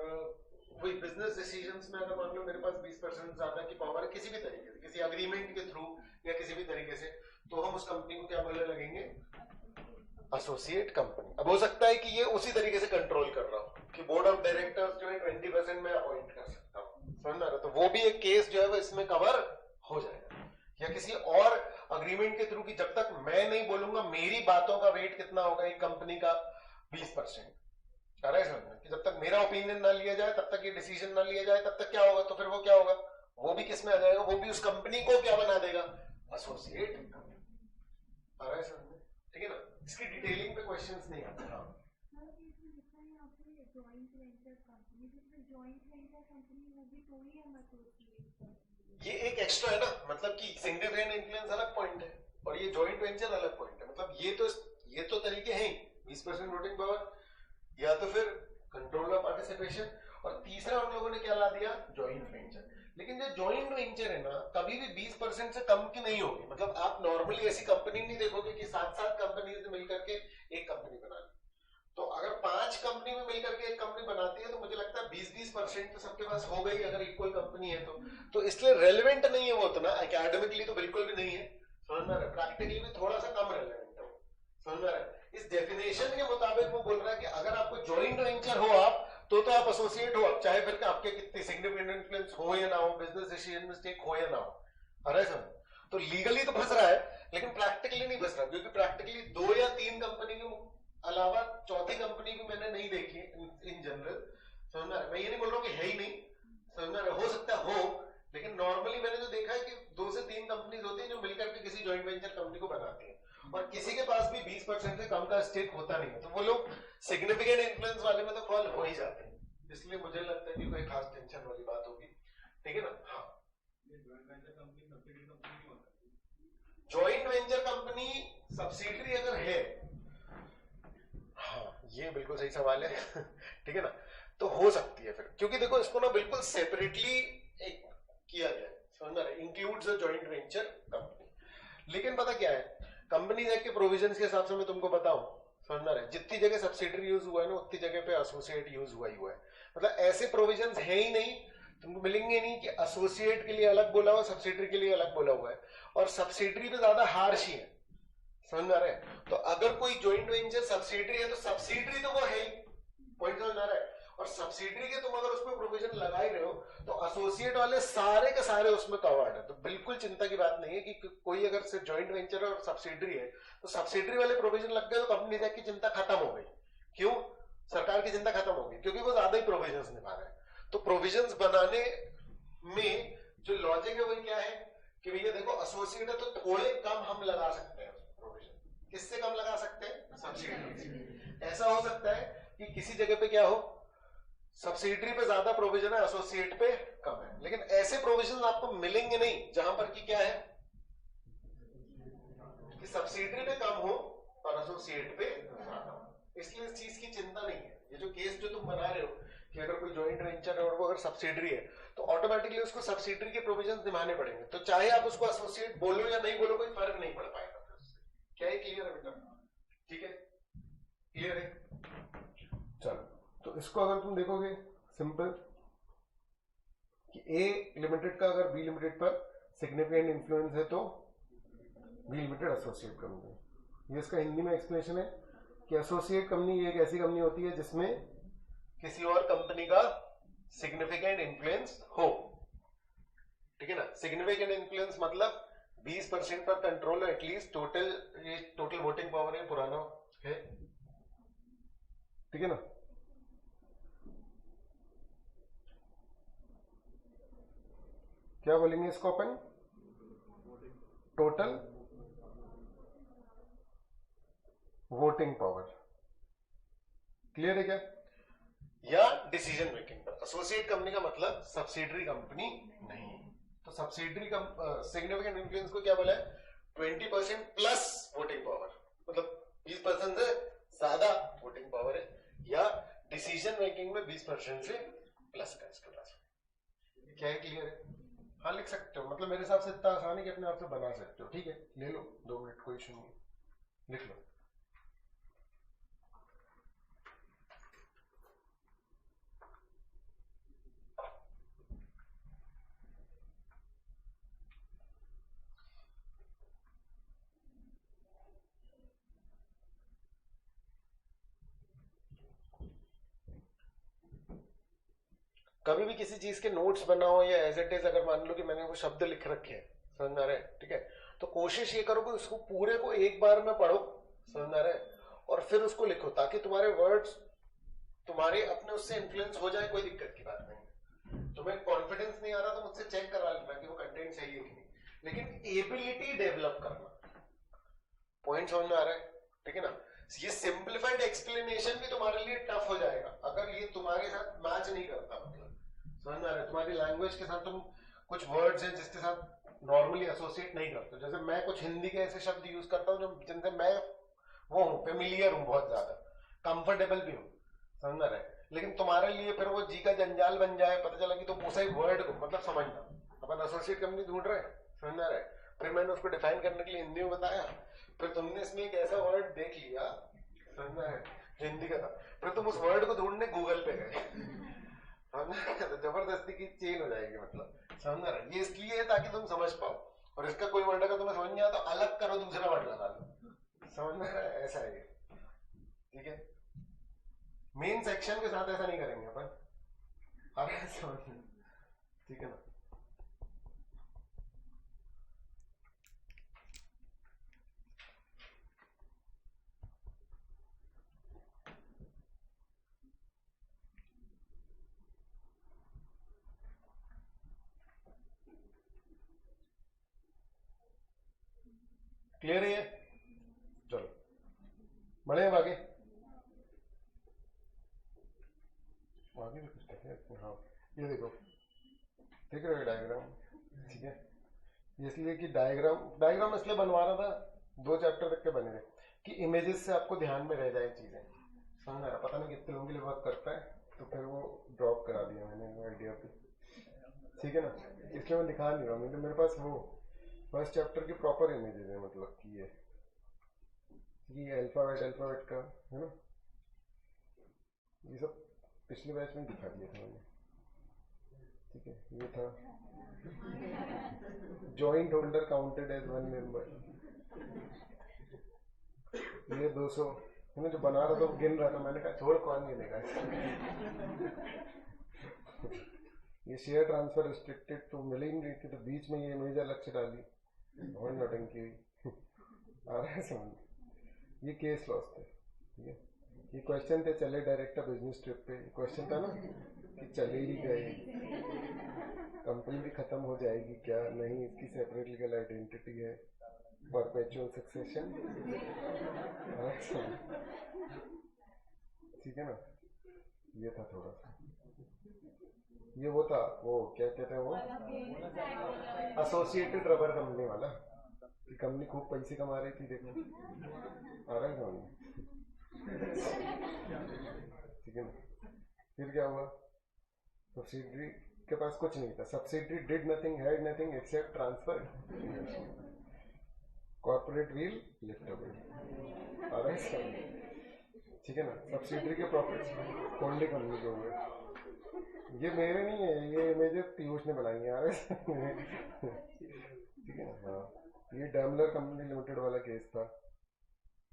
S1: वही बिजनेस डिसीजंस में अगर मान लो मेरे पास 20% ज्यादा की पावर है किसी भी तरीके से, किसी अग्रीमेंट के थ्रू या किसी भी तरीके से, तो हम उस कंपनी को क्या बोलने लगेंगे, एसोसिएट कंपनी। अब हो सकता है कि ये उसी तरीके से कंट्रोल कर रहा हूं कि बोर्ड ऑफ डायरेक्टर्स जो है 20% में अपॉइंट कर सकता हूं, समझ में आ रहा है? तो वो भी एक केस जो है वो इसमें कवर हो जाएगा। या किसी और अग्रीमेंट के थ्रू कि जब तक मैं नहीं बोलूंगा मेरी बातों का वेट कितना होगा एक कंपनी का, 20%। कि जब तक मेरा ओपिनियन ना लिया जाए, तब तक ये डिसीजन ना लिया जाए, तब तक क्या होगा, तो फिर वो क्या होगा, वो भी किस में आ जाएगा, वो भी उस कंपनी को क्या बना देगा, एसोसिएट। ठीक है ना? इसकी डिटेलिंग पे क्वेश्चंस नहीं आते। हाँ, ये एक एक्स्ट्रा है ना, मतलब कि सिग्निफिकेंट इन्फ्लुएंस अलग पॉइंट है और ये जॉइंट वेंचर अलग पॉइंट है। मतलब ये तो तरीके हैं 20% वोटिंग पावर, या तो फिर कंट्रोल ऑफ पार्टिसिपेशन, और तीसरा हम लोगों ने क्या ला दिया, जॉइंट वेंचर। लेकिन जो जॉइंट वेंचर है ना, कभी भी 20% से कम की नहीं होगी। मतलब आप नॉर्मली ऐसी कंपनी नहीं देखोगे कि 7 कंपनी मिलकर के एक कंपनी बना ली। तो अगर 5 कंपनी में मिलकर के एक कंपनी बनाती है तो मुझे लगता है 20% तो सबके पास हो गई अगर इक्वल कंपनी है तो इसलिए रेलेवेंट नहीं है वो उतना। एकेडमिकली तो बिल्कुल भी नहीं है, समझ में आ रहा है? प्रैक्टिकली भी थोड़ा सा कम रेलेवेंट है, समझ में आ रहा है? इस डेफिनेशन के मुताबिक वो बोल रहा है कि अगर आपको जॉइंट वेंचर हो आप तो आप एसोसिएट हो, आप चाहे फिर आपके कितने सिग्निफिकेंट इन्फ्लुएंस हो या ना हो, बिजनेस डिसीजन में स्टेक हो या ना हो। अरे समझ, तो लीगली तो फंस रहा है लेकिन प्रैक्टिकली नहीं फंस रहा, क्योंकि प्रैक्टिकली 2 या 3 कंपनी के अलावा चौथी कंपनी भी मैंने नहीं देखी इन जनरल, समझ में आ रहा है? मैं ये नहीं बोल रहा हूँ कि है ही नहीं, समझ में आ रहा है? हो सकता है हो, लेकिन नॉर्मली मैंने जो देखा है कि 2 से 3 कंपनीज होती है जो मिलकर के किसी जॉइंट वेंचर कंपनी को बनाती है, और किसी के पास भी 20% से कम का स्टेक होता नहीं है, तो वो लोग सिग्निफिकेंट इन्फ्लुएंस वाले में तो फॉल हो ही जाते हैं। इसलिए मुझे लगता है कि कोई खास टेंशन वाली बात होगी, ठीक है ना? हाँ, जॉइंट वेंचर कंपनी सब्सिडरी अगर है, हाँ ये बिल्कुल सही सवाल है ठीक है ना? तो हो सकती है फिर, क्योंकि देखो इसको ना बिल्कुल सेपरेटली किया गया है, समझ में, includes a joint venture company. लेकिन पता क्या है, कंपनी एक्ट के प्रोविजंस के हिसाब से मैं तुमको बताऊं, समझ में आ रहा है? जितनी जगह सब्सिडरी यूज हुआ है ना उतनी जगह पे एसोसिएट यूज हुआ है। मतलब ऐसे प्रोविजंस है ही नहीं, तुमको मिलेंगे नहीं कि एसोसिएट के लिए अलग बोला हुआ, सब्सिडरी के लिए अलग बोला हुआ है, और सब्सिडरी पे ज्यादा हार्श ही है, समझ में आ रहा है? तो अगर कोई जॉइंट वेंचर सब्सिडरी है तो सब्सिडरी तो वो है ही, पॉइंट समझ में आ रहा है? और सब्सिडरी के तुम अगर उसमें प्रोविजन लगा ही रहे हो तो एसोसिएट वाले सारे के सारे उसमें कवर्ड है। तो बिल्कुल चिंता की बात नहीं है कि कोई अगर सिर्फ जॉइंट वेंचर और सब्सिडरी है तो सब्सिडरी वाले प्रोविजन लग गए तो कंपनी की चिंता खत्म हो गई। क्यों? सरकार की चिंता खत्म हो गई, क्योंकि वो ज्यादा ही प्रोविजंस निभा रहे हैं। तो प्रोविजंस बनाने में जो लॉजिक है वही क्या है कि भैया देखो एसोसिएट है तो थोड़े कम हम लगा सकते हैं प्रोविजन। किससे कम लगा सकते हैं? सब्सिडरी। ऐसा हो सकता है कि किसी जगह पे क्या हो, सब्सिडरी पे ज्यादा प्रोविजन है, एसोसिएट पे कम है, लेकिन ऐसे प्रोविजन आपको मिलेंगे नहीं जहां पर कि क्या है कि सब्सिडरी पे कम हो और एसोसिएट पे ज्यादा हो। इसलिए इस चीज की चिंता नहीं है। ये जो केस जो तुम बना रहे हो कि अगर कोई जॉइंट वेंचर है और वो अगर सब्सिडरी है तो ऑटोमेटिकली उसको सब्सिडरी के प्रोविजन निभाने पड़ेंगे, तो चाहे आप उसको एसोसिएट बोलो या नहीं बोलो कोई फर्क नहीं पड़ पाएगा। क्या है? क्लियर है बेटा? ठीक है, क्लियर है? चलो, तो इसको अगर तुम देखोगे सिंपल कि ए लिमिटेड का अगर बी लिमिटेड पर सिग्निफिकेंट इन्फ्लुएंस है तो बी लिमिटेड एसोसिएट कंपनी। ये इसका हिंदी में एक्सप्लेनेशन है कि एसोसिएट कंपनी एक ऐसी कंपनी होती है जिसमें किसी और कंपनी का सिग्निफिकेंट इन्फ्लुएंस हो, ठीक है ना? सिग्निफिकेंट इन्फ्लुएंस मतलब 20% पर control at least total voting power है, पुराना है, ठीक है ना? क्या बोलेंगे इसको अपन? Total voting power. क्लियर है क्या? या डिसीजन मेकिंग पर। एसोसिएट कंपनी का मतलब सब्सिडरी कंपनी नहीं। तो सब्सिडरी सिग्निफिकेंट इन्फ्लुएंस को क्या बोला है? 20% प्लस वोटिंग पावर, मतलब 20% से ज्यादा वोटिंग पावर है, या डिसीजन मेकिंग में 20% से प्लस का इसके पास। क्या है? क्लियर है? हाँ लिख सकते हो, मतलब मेरे हिसाब से इतना आसान है कि अपने आप से बना सकते हो। ठीक है, ले लो 2 मिनट, कोई इशू नहीं, लिख लो। कभी भी किसी चीज के नोट्स बनाओ या एज इट इज, अगर मान लो कि मैंने वो शब्द लिख रखे हैं, समझ में आ रहा है? ठीक है, तो कोशिश ये करो कि उसको पूरे को एक बार में पढ़ो, समझ में आ रहा है, और फिर उसको लिखो, ताकि तुम्हारे वर्ड्स तुम्हारे अपने उससे इन्फ्लुएंस हो जाए। कोई दिक्कत की बात नहीं। तुम्हें कॉन्फिडेंस नहीं आ रहा तो मुझसे चेक करवा लेना कि वो कंटेंट सही है कि नहीं, लेकिन एबिलिटी डेवलप करना। पॉइंट समझ में आ रहा है? ठीक है ना? ये सिंप्लीफाइड एक्सप्लेनेशन भी तुम्हारे लिए टफ हो जाएगा अगर ये तुम्हारे साथ मैच नहीं करता। मतलब समझ में आ रहा है? तुम्हारी लैंग्वेज के साथ तुम कुछ वर्ड्स हैं जिसके साथ नॉर्मली एसोसिएट नहीं करते। जैसे मैं कुछ हिंदी के ऐसे शब्द यूज करता हूँ जिनसे मैं वो हूँ, फेमिलियर हूँ, बहुत ज्यादा कंफर्टेबल भी हूँ, समझ में आ रहा है? लेकिन तुम्हारे लिए फिर वो जी का जंजाल बन जाए, पता चला कि तुम उसी वर्ड को, मतलब समझना, अपन एसोसिएट कंपनी ढूंढ रहे हैं, समझ में आ रहा है? फिर मैंने उसको डिफाइन करने के लिए हिंदी में बताया, फिर तुमने इसमें एक ऐसा वर्ड देख लिया, समझ में आ रहा है, जो हिंदी का था, फिर तुम उस वर्ड को ढूंढने गूगल पे गए, तो जबरदस्ती की चेन हो जाएगी। मतलब समझ में आ रहा है? ये इसलिए है ताकि तुम समझ पाओ, और इसका कोई वर्ड अगर तुम्हें समझ नहीं आता तो अलग करो, दूसरा वर्ड लगा लो। समझ में आ रहा है? ऐसा है ये। ठीक है, मेन सेक्शन के साथ ऐसा नहीं करेंगे अपन। ठीक है ना? क्लियर है ये? चलो बढ़े अब आगे। आगे भी कुछ देखें इसमें। हाँ ये देखो, देख रहे हो डायग्राम? ठीक है, इसलिए कि डायग्राम इसलिए बनवा रहा था, 2 चैप्टर तक के बने थे, कि इमेजेस से आपको ध्यान में रह जाए चीजें। समझ आ रहा? पता नहीं कितने लोगों के लिए वर्क करता है, तो फिर वो ड्रॉप करा दिया मैंने आइडिया पे। ठीक है ना? इसलिए मैं दिखा नहीं रहा हूँ, मेरे पास वो फर्स्ट चैप्टर की प्रॉपर इमेजेस है, मतलब कि ये अल्फाबेट का है ना, ये सब पिछले बैच में दिखा दिया था मैंने। ठीक है, ये था joint holder counted as 1 member, ये 200 है ना, जो बना रहा था वो गिन रहा था, मैंने कहा छोड़ कौन गिनेगा। ये शेयर ट्रांसफर रिस्ट्रिक्टेड, तो मिल ही नहीं रही थी, तो बीच में ये इमेज अलग से डाली और नौटंकी हुई। आ रहा है समझ? ये केस लॉस थे। ठीक है, ये क्वेश्चन थे, चले डायरेक्टर बिजनेस ट्रिप पे, क्वेश्चन था ना कि चले ही गए, कंपनी भी खत्म हो जाएगी क्या? नहीं, इसकी सेपरेट लीगल आइडेंटिटी है, परपेचुअल सक्सेशन। ठीक है ना? ये था थोड़ा सा, ये वो था, वो क्या कहते हैं वो, एसोसिएटेड रबर कंपनी वाला, कि कंपनी खूब पैसे कमा रही थी, देखो आ रहा है समझ? ठीक है ना? फिर क्या हुआ? सब्सिडरी के पास कुछ नहीं था, subsidiary did nothing, had nothing except transfer, corporate veil liftable. आ रहा है समझ? ठीक है ना? सब्सिडरी के प्रॉफिट्स होल्डिंग कंपनी के हुए। ये मेरे नहीं है, ये इमेजेस पीयूष ने बनाई है। आ रहा है? ठीक है ना? हाँ, ये डैमलर कंपनी लिमिटेड वाला केस था।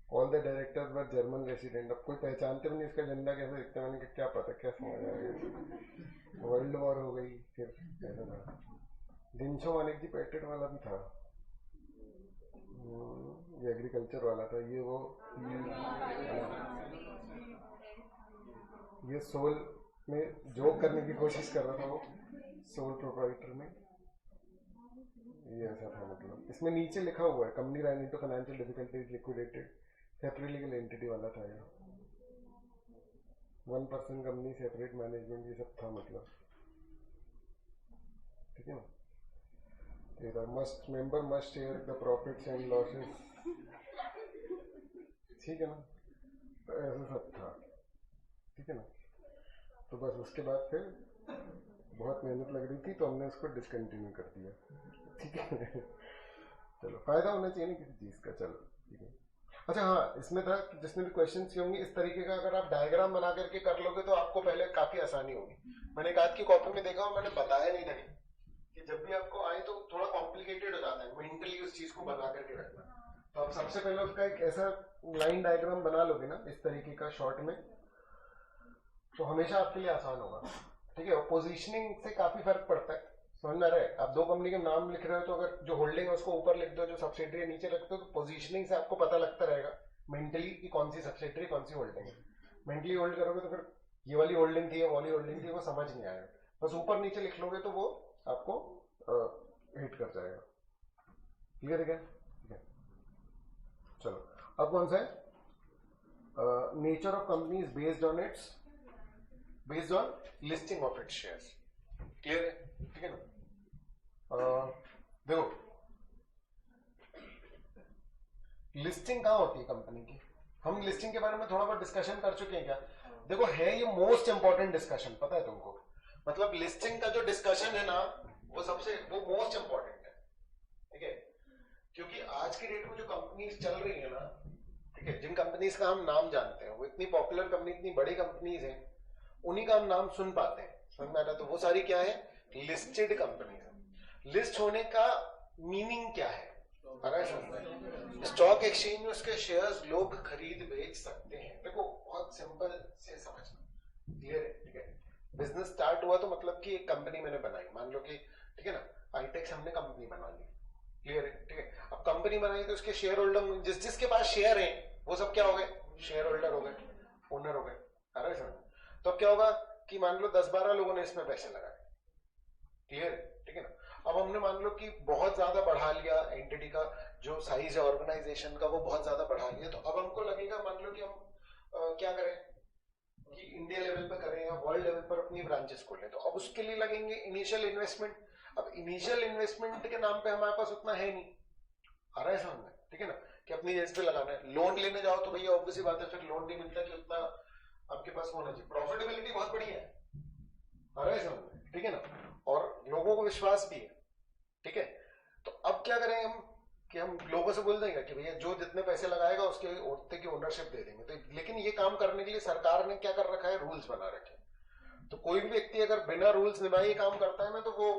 S1: All the directors were German resident. अब कोई पहचानते भी नहीं इसका झंडा कैसे दिखता है, मैंने क्या पता, क्या समझ आया। वर्ल्ड वॉर हो गई, फिर ऐसा था। दिनशो मानिक जी पेटेंट वाला भी था, ये एग्रीकल्चर वाला था। ये वो ये सोल में जॉब करने की कोशिश कर रहा था वो, सोल प्रोप्राइटर में। ये ऐसा था, मतलब इसमें नीचे लिखा हुआ है company ran into financial difficulties, liquidated,
S2: separate legal entity वाला था ये, 1% कंपनी, सेपरेट मैनेजमेंट, ये सब था मतलब, ठीक है ना। इधर must member must share the profits and losses, ठीक है ना, तो ऐसा सब था, ठीक है ना। तो बस उसके बाद फिर बहुत मेहनत लग रही थी तो हमने उसको डिसकंटिन्यू कर दिया, ठीक है। चलो, फायदा होना चाहिए ना किसी चीज का, चलो ठीक है। अच्छा हाँ, इसमें था कि जिसने भी क्वेश्चन किए होंगे इस तरीके का अगर आप डायग्राम बना करके कर लोगे तो आपको पहले काफी आसानी होगी। मैंने एक आध की कॉपी में देखा और मैंने बताया नहीं था कि जब भी आपको आए तो थोड़ा कॉम्प्लिकेटेड हो जाता है मेंटली उस चीज को बना करके रखना। तो आप सबसे पहले उसका एक ऐसा लाइन डायग्राम बना लोगे ना इस तरीके का शॉर्ट में, तो हमेशा आपके लिए आसान होगा, ठीक है। पोजीशनिंग से काफी फर्क पड़ता है, समझ में आ रहा है। आप दो कंपनी के नाम लिख रहे हो तो अगर जो होल्डिंग है उसको ऊपर लिख दो, जो सब्सिडरी नीचे रख दो, तो पोजीशनिंग से आपको पता लगता रहेगा मेंटली कि कौन सी सब्सिडरी कौन सी होल्डिंग है। मेंटली होल्ड करोगे तो फिर ये वाली होल्डिंग थी, ये वाली होल्डिंग थी, वो समझ नहीं आएगा। बस ऊपर नीचे लिख लोगे तो वो आपको हिट कर जाएगा। क्लियर है क्या? ठीक है, चलो अब कौन सा है? Nature of company is based on listing of its shares. Clear है? ठीक है ना। देखो लिस्टिंग कहाँ होती है कंपनी की, हम लिस्टिंग के बारे में थोड़ा बहुत डिस्कशन कर चुके हैं क्या? देखो है ये मोस्ट इंपॉर्टेंट डिस्कशन, पता है तुमको? मतलब लिस्टिंग का जो डिस्कशन है ना वो मोस्ट इंपॉर्टेंट है, ठीक है। क्योंकि आज की डेट में जो कंपनीज चल रही है ना, ठीक है, जिन कंपनीज का हम नाम जानते हैं वो इतनी पॉपुलर कंपनी, इतनी बड़ी कंपनीज हैं, उन्हीं का हम नाम सुन पाते हैं, समझ में आ रहा है? तो वो सारी क्या है? लिस्टेड कंपनीज है। लिस्ट होने का मीनिंग क्या है? स्टॉक एक्सचेंज में उसके शेयर्स लोग खरीद बेच सकते हैं। देखो बहुत सिंपल से समझना, क्लियर है? ठीक है, बिजनेस स्टार्ट हुआ तो मतलब कि एक कंपनी मैंने बनाई, मान लो कि, ठीक है ना, आईटेक्स हमने कंपनी बना ली, क्लियर है? ठीक है, अब कंपनी बनाई तो उसके शेयर होल्डर, जिसके पास शेयर है वो सब क्या हो गए? शेयर होल्डर हो गए, ओनर हो गए। अरे समझ, तो अब क्या होगा कि मान लो 10-12 लोगों ने इसमें पैसे लगाए, क्लियर है? ठीक है ना। अब हमने मान लो कि बहुत ज्यादा बढ़ा लिया, एंटिटी का जो साइज है ऑर्गेनाइजेशन का वो बहुत ज्यादा बढ़ा लिया, तो अब हमको लगेगा, मान लो कि हम क्या करें कि इंडिया लेवल पे करें या वर्ल्ड लेवल पर अपनी ब्रांचेस खोलें, तो अब उसके लिए लगेंगे इनिशियल इन्वेस्टमेंट। अब इनिशियल इन्वेस्टमेंट के नाम पे हमारे पास उतना है नहीं, आ रहा है समझ में? ठीक है ना, कि अपनी जेब पे लगाना है। लोन लेने जाओ तो भैया ऑब्वियसली बात है, फिर लोन नहीं मिलता कि उतना आपके पास होना चाहिए। प्रॉफिटेबिलिटी बहुत बढ़िया है, आ रहा है समझ में? ठीक है ना, और लोगों को विश्वास भी है, ठीक है। तो अब क्या करें हम कि हम लोगों से बोल देंगे कि भैया जो जितने पैसे लगाएगा उसके उतने की ओनरशिप दे देंगे। तो लेकिन ये काम करने के लिए सरकार ने क्या कर रखा है? रूल्स बना रखे हैं। तो कोई भी व्यक्ति अगर बिना रूल्स निभाए ये काम करता है ना तो वो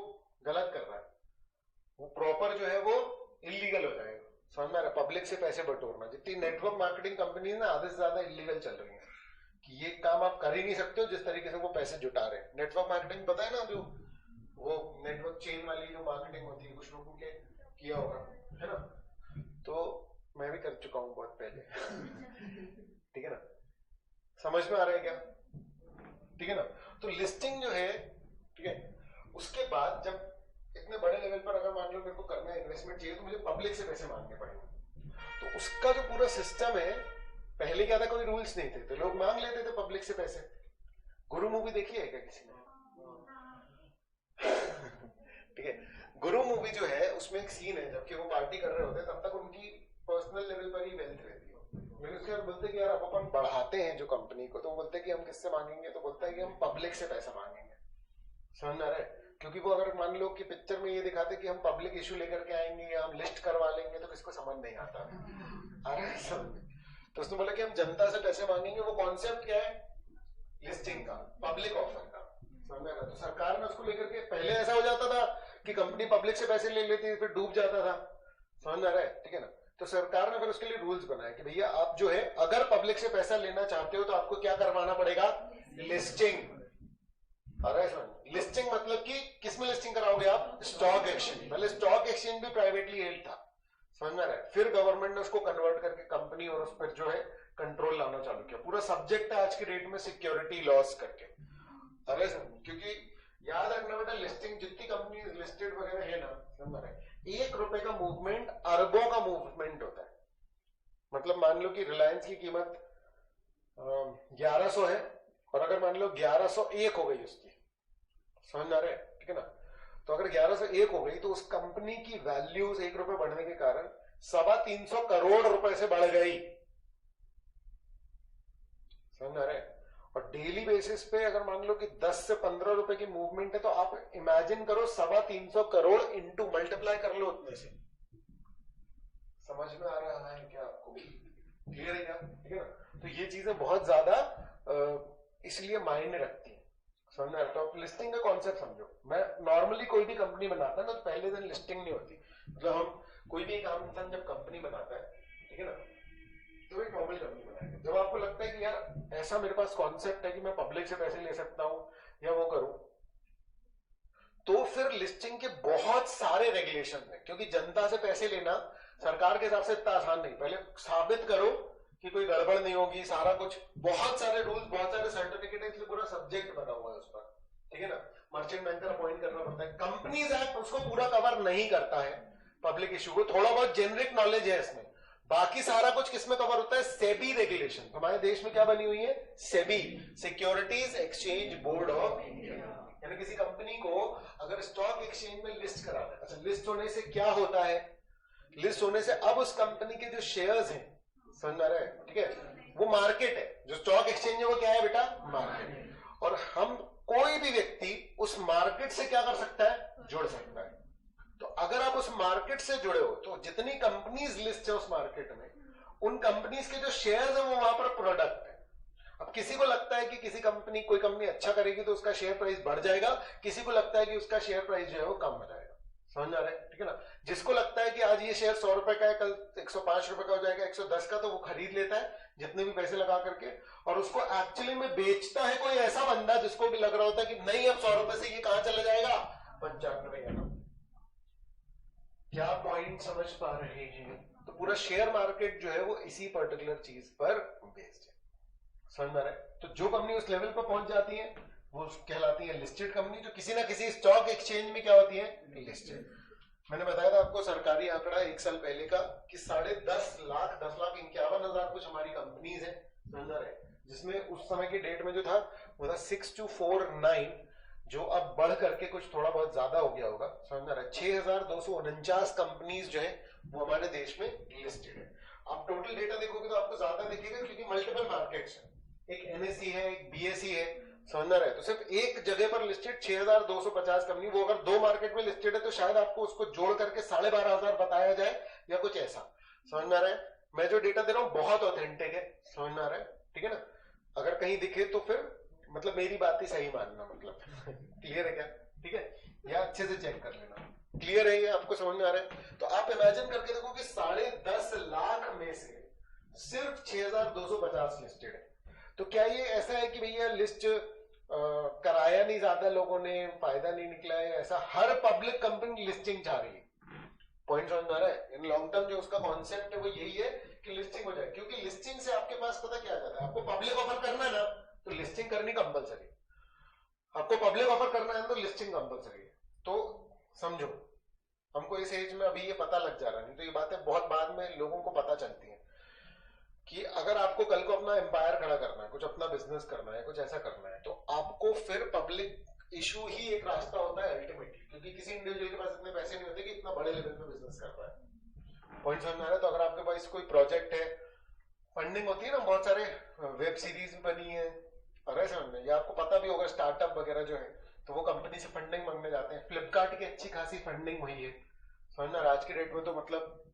S2: गलत कर रहा है, वो प्रॉपर जो है वो इलीगल हो जाएगा, समझ में आ रहा है? पब्लिक से पैसे बटोरना, जितनी नेटवर्क मार्केटिंग कंपनी ना आधे से ज्यादा इलीगल चल रही है, कि ये काम आप कर ही नहीं सकते हो जिस तरीके से वो पैसे जुटा रहे हैं। नेटवर्क मार्केटिंग पता है ना, जो वो नेटवर्क चेन वाली जो मार्केटिंग होती है, कुछ लोगों के किया होगा, है ना? तो मैं भी कर चुका हूँ बहुत पहले, ठीक है ना, समझ में आ रहा है क्या? ठीक है ना। तो लिस्टिंग जो है, ठीक है, उसके बाद जब इतने बड़े लेवल पर अगर मान लो मेरे को करना है, इन्वेस्टमेंट चाहिए, तो मुझे पब्लिक से पैसे मांगने पड़ेंगे। तो उसका जो पूरा सिस्टम है, पहले क्या था, कोई रूल्स नहीं थे तो लोग मांग लेते थे पब्लिक से पैसे। गुरु मूवी देखी है क्या किसी ने? ठीक है, गुरु मूवी जो है उसमें एक सीन है, जबकि वो पार्टी कर रहे होते हैं तब तक उनकी पर्सनल लेवल पर ही वेल्थ रहती है, लेकिन उसके बाद बोलते कि यार अब अपन बढ़ाते हैं जो कंपनी को, तो बोलते कि हम किससे मांगेंगे? तो बोलता है कि हम पब्लिक से पैसा मांगेंगे, समझ में आ रहा है? क्योंकि वो अगर मान लो कि पिक्चर में ये दिखाते कि हम पब्लिक इशू लेकर के आएंगे या हम लिस्ट करवा लेंगे, तो किसको समझ नहीं आता, अरे समझ। तो उसने बोला कि हम जनता से पैसे मांगेंगे। वो कॉन्सेप्ट क्या है? लिस्टिंग का, पब्लिक ऑफर का, समझ में आ रहा? तो सरकार ने उसको लेकर के, पहले ऐसा हो जाता था कि कंपनी पब्लिक से पैसे ले लेती फिर डूब जाता था, समझ में आ रहा है? ठीक है ना। तो सरकार ने फिर उसके लिए रूल्स बनाए कि भैया आप जो है अगर पब्लिक से पैसा लेना चाहते हो तो आपको क्या करवाना पड़ेगा? लिस्टिंग। लिस्टिंग मतलब कि किसमें लिस्टिंग कराओगे आप? Stock exchange. पहले स्टॉक एक्सचेंज भी प्राइवेटली हेल्ड था, समझ में आ रहा है? फिर गवर्नमेंट ने उसको कन्वर्ट करके कंपनी और उस पर जो है कंट्रोल लाना चालू किया। पूरा सब्जेक्ट है आज की डेट में सिक्योरिटी लॉस करके, अरे क्योंकि याद रखना बेटा, लिस्टिंग जितनी कंपनी लिस्टेड वगैरह है ना, समझ रहे, 1 रुपए का मूवमेंट अरबों का मूवमेंट होता है, मतलब मान लो कि रिलायंस की कीमत 1100 है, और अगर मान लो 1101 हो गई उसकी, समझ में आ रहा है, ठीक है ना? तो अगर 1101 हो गई तो उस कंपनी की वैल्यूज 1 रुपए बढ़ने के कारण 325 करोड़ रुपए से बढ़ गई, समझ में आ रहा है? और डेली बेसिस पे अगर मान लो कि 10 से 15 रुपए की मूवमेंट है, तो आप इमेजिन करो 325 करोड़ इंटू मल्टीप्लाई कर लो उतने से। समझ में आ रहा है क्या आपको? क्लियर है क्या? ठीक है ना? तो ये चीजें बहुत ज्यादा इसलिए मायने रखती हैं, समझ में आ रहा है? तो आप लिस्टिंग का कॉन्सेप्ट समझो। मैं नॉर्मली कोई भी कंपनी बनाता है ना, तो पहले दिन लिस्टिंग नहीं होती। मतलब हम कोई भी एक आम इंसान जब कंपनी बनाता है, ठीक है ना, तो एक नॉर्मल कंपनी बनाएगा। जब आपको लगता है कि यार ऐसा मेरे पास कॉन्सेप्ट है कि मैं पब्लिक से पैसे ले सकता हूं या वो करूं, तो फिर लिस्टिंग के बहुत सारे रेगुलेशन है, क्योंकि जनता से पैसे लेना सरकार के हिसाब से इतना आसान नहीं। पहले साबित करो कि कोई गड़बड़ नहीं होगी, सारा कुछ, बहुत सारे रूल्स, बहुत सारे सर्टिफिकेट है, इसलिए पूरा सब्जेक्ट बना हुआ है उस पर, ठीक है ना? मर्चेंट बैंकर अपॉइंट करना पड़ता है। कंपनीज एक्ट उसको पूरा कवर नहीं करता है, पब्लिक इशू को। थोड़ा बहुत जेनरिक नॉलेज है इसमें, बाकी सारा कुछ किसमें कवर होता है? सेबी रेगुलेशन। हमारे देश में क्या बनी हुई है? SEBI, securities exchange board of India. यानी किसी कंपनी को अगर स्टॉक एक्सचेंज में लिस्ट कराना है, अच्छा लिस्ट होने से क्या होता है? लिस्ट होने से अब उस कंपनी के जो शेयर्स हैं, समझ में आ रहा है, ठीक है, वो मार्केट है। जो स्टॉक एक्सचेंज है वो क्या है बेटा? मार्केट। और हम कोई भी व्यक्ति उस मार्केट से क्या कर सकता है? जुड़ सकता है। तो अगर आप उस मार्केट से जुड़े हो, तो जितनी कंपनीज लिस्ट है उस मार्केट में, उन कंपनीज के जो शेयर्स है वो वहां पर प्रोडक्ट है। अब किसी को लगता है कि किसी कंपनी, कोई कंपनी अच्छा करेगी तो उसका शेयर प्राइस बढ़ जाएगा, किसी को लगता है कि उसका शेयर प्राइस जो है वो कम हो जाएगा, समझ में आ रहा है, ठीक है ना? जिसको लगता है कि आज ये शेयर 100 रुपए का है, कल 105 रुपए का हो जाएगा, 110 का, तो वो खरीद लेता है जितने भी पैसे लगा करके, और उसको एक्चुअली में बेचता है कोई ऐसा बंदा जिसको भी लग रहा होता है कि नहीं अब 100 रुपए से ये कहां चला जाएगा? 95 का। क्या पॉइंट समझ पा रहे हैं? तो पूरा शेयर मार्केट जो है वो इसी पर्टिकुलर चीज पर बेस्ड है, समझ में आ रहा है? तो जो कंपनी उस लेवल पर पहुंच जाती है वो कहलाती है लिस्टेड कंपनी, जो किसी ना किसी स्टॉक एक्सचेंज में क्या होती है? लिस्टेड। मैंने बताया था आपको सरकारी आंकड़ा 1 साल पहले का कि 10,51,000 कुछ हमारी कंपनीज है, समझ में आ रहा है? जिसमें उस समय के डेट में जो था वो था 6249, जो अब बढ़ करके कुछ थोड़ा बहुत ज्यादा हो गया होगा, समझ में आ रहा है? 6,249 कंपनीज जो है वो हमारे देश में लिस्टेड है। आप टोटल डेटा देखोगे तो आपको ज्यादा दिखेगा, क्योंकि मल्टीपल मार्केट्स है, एक एनएसई है, एक बीएसई है, समझ में आ रहा है? तो सिर्फ एक जगह पर लिस्टेड 6,250 कंपनी, वो अगर 2 मार्केट में लिस्टेड है तो शायद आपको उसको जोड़ करके 12,500 बताया जाए या कुछ ऐसा, समझ में आ रहा है? मैं जो डेटा दे रहा हूं बहुत ऑथेंटिक है, समझ में आ रहा है, ठीक है ना? अगर कहीं दिखे तो फिर मतलब मेरी बात ही सही मानना, मतलब क्लियर है क्या? ठीक है, या अच्छे से चेक कर लेना, क्लियर है ये आपको, समझ में आ रहा है? तो आप इमेजिन करके देखो कि 10.5 लाख में से सिर्फ 6,250 लिस्टेड है। तो क्या ये ऐसा है कि भैया लिस्ट कराया नहीं ज्यादा लोगों ने, फायदा नहीं निकला है? ऐसा हर पब्लिक कंपनी लिस्टिंग चाह रही है। पॉइंट समझ में आ रहा है? इन लॉन्ग टर्म जो उसका कॉन्सेप्ट है वो यही है कि लिस्टिंग हो जाए, क्योंकि लिस्टिंग से आपके पास पता क्या जाता है? आपको पब्लिक ऑफर करना है ना, तो लिस्टिंग करनी कंपलसरी। आपको पब्लिक ऑफर करना है तो लिस्टिंग कंपलसरी है। तो समझो, हमको इस एज में अभी ये पता लग जा रहा है, नहीं तो ये बातें बहुत बाद में लोगों को पता चलती हैं कि अगर आपको कल को अपना एम्पायर खड़ा करना है, कुछ अपना बिजनेस करना है, कुछ ऐसा करना है, तो आपको फिर पब्लिक इशू ही एक रास्ता होता है अल्टीमेटली, क्योंकि किसी इंडिविजुअल के पास इतने पैसे नहीं होते कि इतना बड़े लेवल पे बिजनेस कर रहा है। पॉइंट समझ में आ रहा है? तो अगर आपके पास कोई प्रोजेक्ट है, फंडिंग होती है ना, बहुत सारे वेब सीरीज बनी है, अरे समझ में, या आपको पता भी होगा स्टार्टअप वगैरह जो है, तो वो कंपनी से फंडिंग मांगने जाते हैं। फ्लिपकार्ट की अच्छी खासी फंडिंग हुई है, समझना? आज की डेट में तो मतलब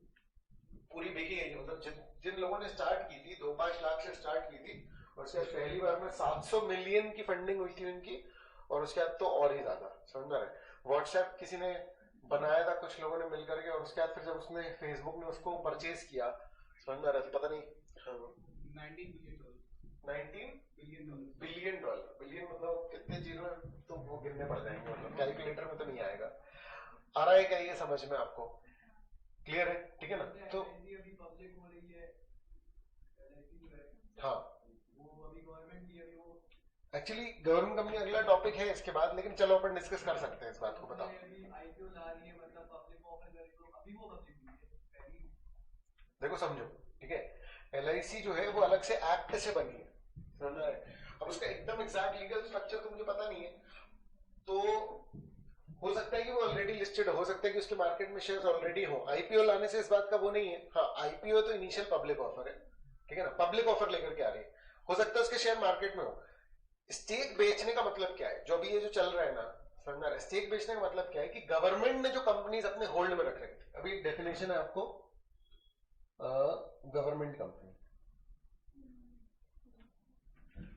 S2: पूरी बिकी है, मतलब जिन लोगों ने स्टार्ट की थी 2-5 लाख से स्टार्ट की थी, और उसके बाद पहली बार में 700 मिलियन की फंडिंग हुई थी उनकी, और उसके बाद तो और ही ज्यादा, समझ रहे? व्हाट्सएप किसी ने बनाया था, कुछ लोगों ने मिलकर के, और उसके बाद फिर जब उसने फेसबुक ने उसको परचेज किया, समझ में आ रहा है? पता नहीं 19 बिलियन डॉलर, बिलियन मतलब कितने जीरो तो वो गिनने पड़ जाएंगे, मतलब कैलकुलेटर में तो नहीं आएगा। आ रहा है क्या ये समझ में आपको? क्लियर है? ठीक है ना? तो हाँ, एक्चुअली गवर्नमेंट कंपनी अगला टॉपिक है इसके बाद, लेकिन चलो अपन डिस्कस कर सकते हैं इस बात को। बताओ, देखो समझो, ठीक है, LIC जो है वो अलग से एक्ट से बनी है, समझ रहा है? अब उसका एकदम एग्जैक्ट लीगल स्ट्रक्चर तो मुझे पता नहीं है, तो हो सकता है कि वो ऑलरेडी लिस्टेड हो सकता है कि उसके मार्केट में शेयर्स ऑलरेडी हो। IPO लाने से इस बात का वो नहीं है। हाँ, IPO तो इनिशियल पब्लिक ऑफर है, ठीक है ना, पब्लिक ऑफर लेकर के आ रही है, हो सकता है उसके शेयर मार्केट में हो। स्टेक बेचने का मतलब क्या है, जो अभी ये जो चल रहा है ना, समझना है, स्टेक बेचने का मतलब क्या है कि गवर्नमेंट ने जो कंपनीज अपने होल्ड में रख रखी थी, अभी डेफिनेशन है आपको गवर्नमेंट कंपनी।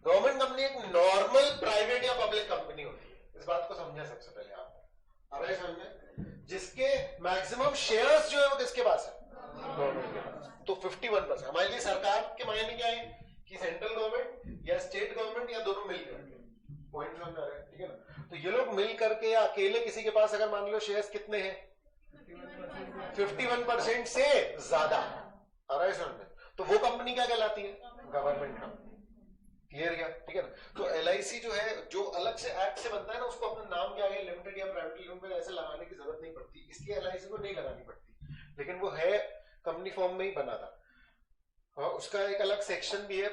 S2: गवर्नमेंट कंपनी एक नॉर्मल प्राइवेट या पब्लिक कंपनी होती है, इस बात को समझे सबसे पहले आप। अब ये समझे जिसके मैक्सिमम शेयर्स जो है वो किसके पास है, गवर्नमेंट के पास। तो 51%। हमारे लिए सरकार के मायने क्या है कि सेंट्रल गवर्नमेंट या स्टेट गवर्नमेंट या दोनों मिलकर, पॉइंट समझ आ रहा है, ठीक है ना। तो ये लोग मिल करके या अकेले किसी के पास अगर मान लो शेयर्स कितने हैं, 51% से ज्यादा आ रहा है समझ में, तो वो कंपनी क्या कहलाती है, गवर्नमेंट कंपनी। क्लियर क्या, ठीक है ना। तो LIC जो है, जो अलग से एक्ट से बनता है ना, उसको अपना नाम क्या है, लिमिटेड या प्राइवेट लिमिटेड ऐसे लगाने की जरूरत नहीं पड़ती, इसलिए LIC को नहीं लगानी पड़ती, लेकिन वो है कंपनी फॉर्म में ही बना था। हाँ, उसका एक अलग सेक्शन भी है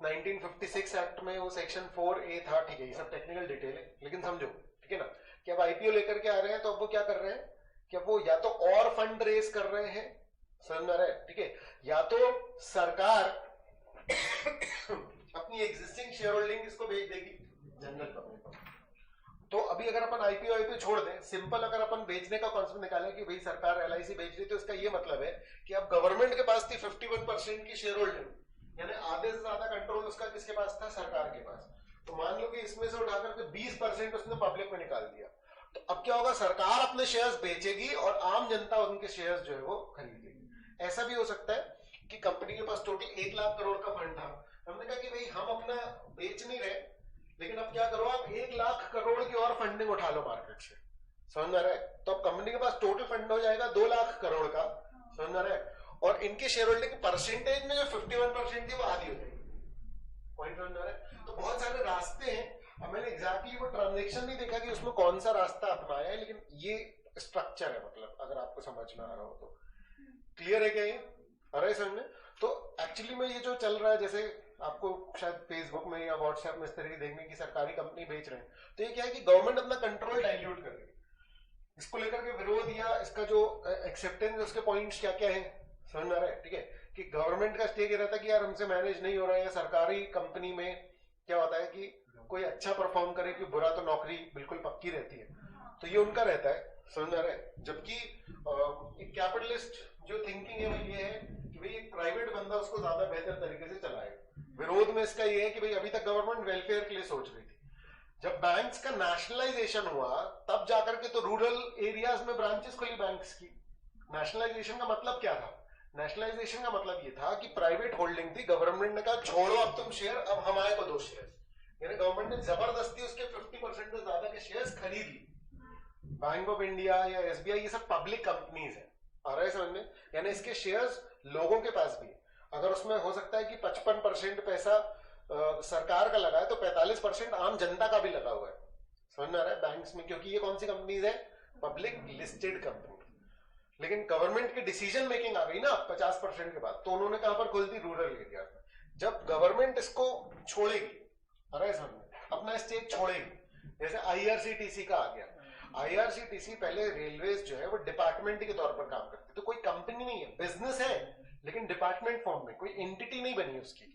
S2: 1956 एक्ट में, वो सेक्शन 4A था, ठीक है, ये सब टेक्निकल डिटेल है, लेकिन समझो, ठीक है ना, कि अब IPO लेकर के आ रहे हैं, तो अब वो क्या कर रहे हैं कि अब वो या तो और फंड रेज कर रहे हैं, समझ में आ रहा है, ठीक है, या तो सरकार अपनी एग्जिस्टिंग शेयर होल्डिंग इसको भेज देगी जनरल पब्लिक को। तो अभी अगर अपन IPO छोड़ दें, सिंपल अगर अपन बेचने का कॉन्सेप्ट निकालें कि भाई सरकार LIC बेच रही, तो इसका ये मतलब है कि अब गवर्नमेंट के पास थी 51% की शेयर होल्डिंग, यानी आधे से ज्यादा कंट्रोल उसका किसके पास था, सरकार के पास। तो मान लो कि इसमें से उठाकर के 20% उसने पब्लिक में निकाल दिया, तो अब क्या होगा, सरकार अपने शेयर्स बेचेगी और आम जनता उनके शेयर्स जो है वो खरीदेगी। ऐसा भी हो सकता है कि कंपनी के पास टोटल 1 लाख करोड़ का फंड था, हमने कहा कि भाई हम अपना बेच नहीं रहे, लेकिन अब क्या करो, आप 1 लाख करोड़ की और फंडिंग उठा लो मार्केट से, समझ में आ रहा है। तो अब कंपनी के पास टोटल फंड हो जाएगा 2 लाख करोड़ का, समझ में आ रहा है, और इनके शेयर होल्डिंग परसेंटेज में जो 51% थी वो आधी हो जाएगी, पॉइंट समझ में आ रहा है। तो बहुत सारे रास्ते हैं, अब मैंने एग्जैक्टली वो ट्रांजेक्शन नहीं देखा कि उसमें कौन सा रास्ता अपनाया है, लेकिन ये स्ट्रक्चर है, मतलब अगर आपको समझ में आ रहा हो तो। क्लियर है क्या ये, आ रहा है समझ में। तो एक्चुअली में ये जो चल रहा है, जैसे आपको शायद फेसबुक में या व्हाट्सएप में इस तरह की देखने की सरकारी कंपनी बेच रहे हैं, तो ये क्या है कि गवर्नमेंट अपना कंट्रोल डाइल्यूट कर रही है। इसको लेकर के विरोध या इसका जो एक्सेप्टेंस, उसके पॉइंट्स क्या क्या है, समझ में आ रहा है, ठीक है, कि गवर्नमेंट का स्टेक ये रहता है कि यार हमसे मैनेज नहीं हो रहा है, या सरकारी कंपनी में क्या होता है कि कोई अच्छा परफॉर्म करे कि बुरा, तो नौकरी बिल्कुल पक्की रहती है, तो ये उनका रहता है, समझ में आ रहा है। जबकि एक कैपिटलिस्ट जो थिंकिंग है वो ये है कि भाई एक प्राइवेट बंदा उसको ज्यादा बेहतर तरीके से चलाएगा। विरोध में इसका ये है कि भाई अभी तक गवर्नमेंट वेलफेयर के लिए सोच रही थी, जब बैंक्स का नेशनलाइजेशन हुआ तब जाकर के तो रूरल एरियाज में ब्रांचेस खुली बैंक्स की। नेशनलाइजेशन का मतलब क्या था, नेशनलाइजेशन का मतलब ये था कि प्राइवेट होल्डिंग थी, गवर्नमेंट ने कहा छोड़ो अब तुम शेयर, अब हमारे को दो शेयर, यानी गवर्नमेंट ने जबरदस्ती उसके 50% से ज्यादा के शेयर्स खरीद ली। बैंक ऑफ इंडिया या SBI ये सब पब्लिक कंपनीज है, आ रहा है समझ में, यानी इसके शेयर्स लोगों के पास भी है। अगर उसमें हो सकता है कि 55% पैसा सरकार का लगा है, तो 45% आम जनता का भी लगा हुआ है, समझ में आ रहा है, बैंक्स में, क्योंकि ये कौन सी कंपनीज है, पब्लिक लिस्टेड कंपनी। लेकिन गवर्नमेंट की डिसीजन मेकिंग आ गई ना 50% के बाद, तो उन्होंने कहां पर खोल दी, रूरल एरिया में। जब गवर्नमेंट इसको छोड़ेगी, अरे समझ अपना स्टेक छोड़ेगी, जैसे IRCTC का आ गया, IRCTC पहले रेलवेज जो है वो डिपार्टमेंट के तौर पर काम करती, तो कोई कंपनी नहीं है, बिजनेस है, लेकिन डिपार्टमेंट फॉर्म में, कोई एंटिटी नहीं बनी उसकी,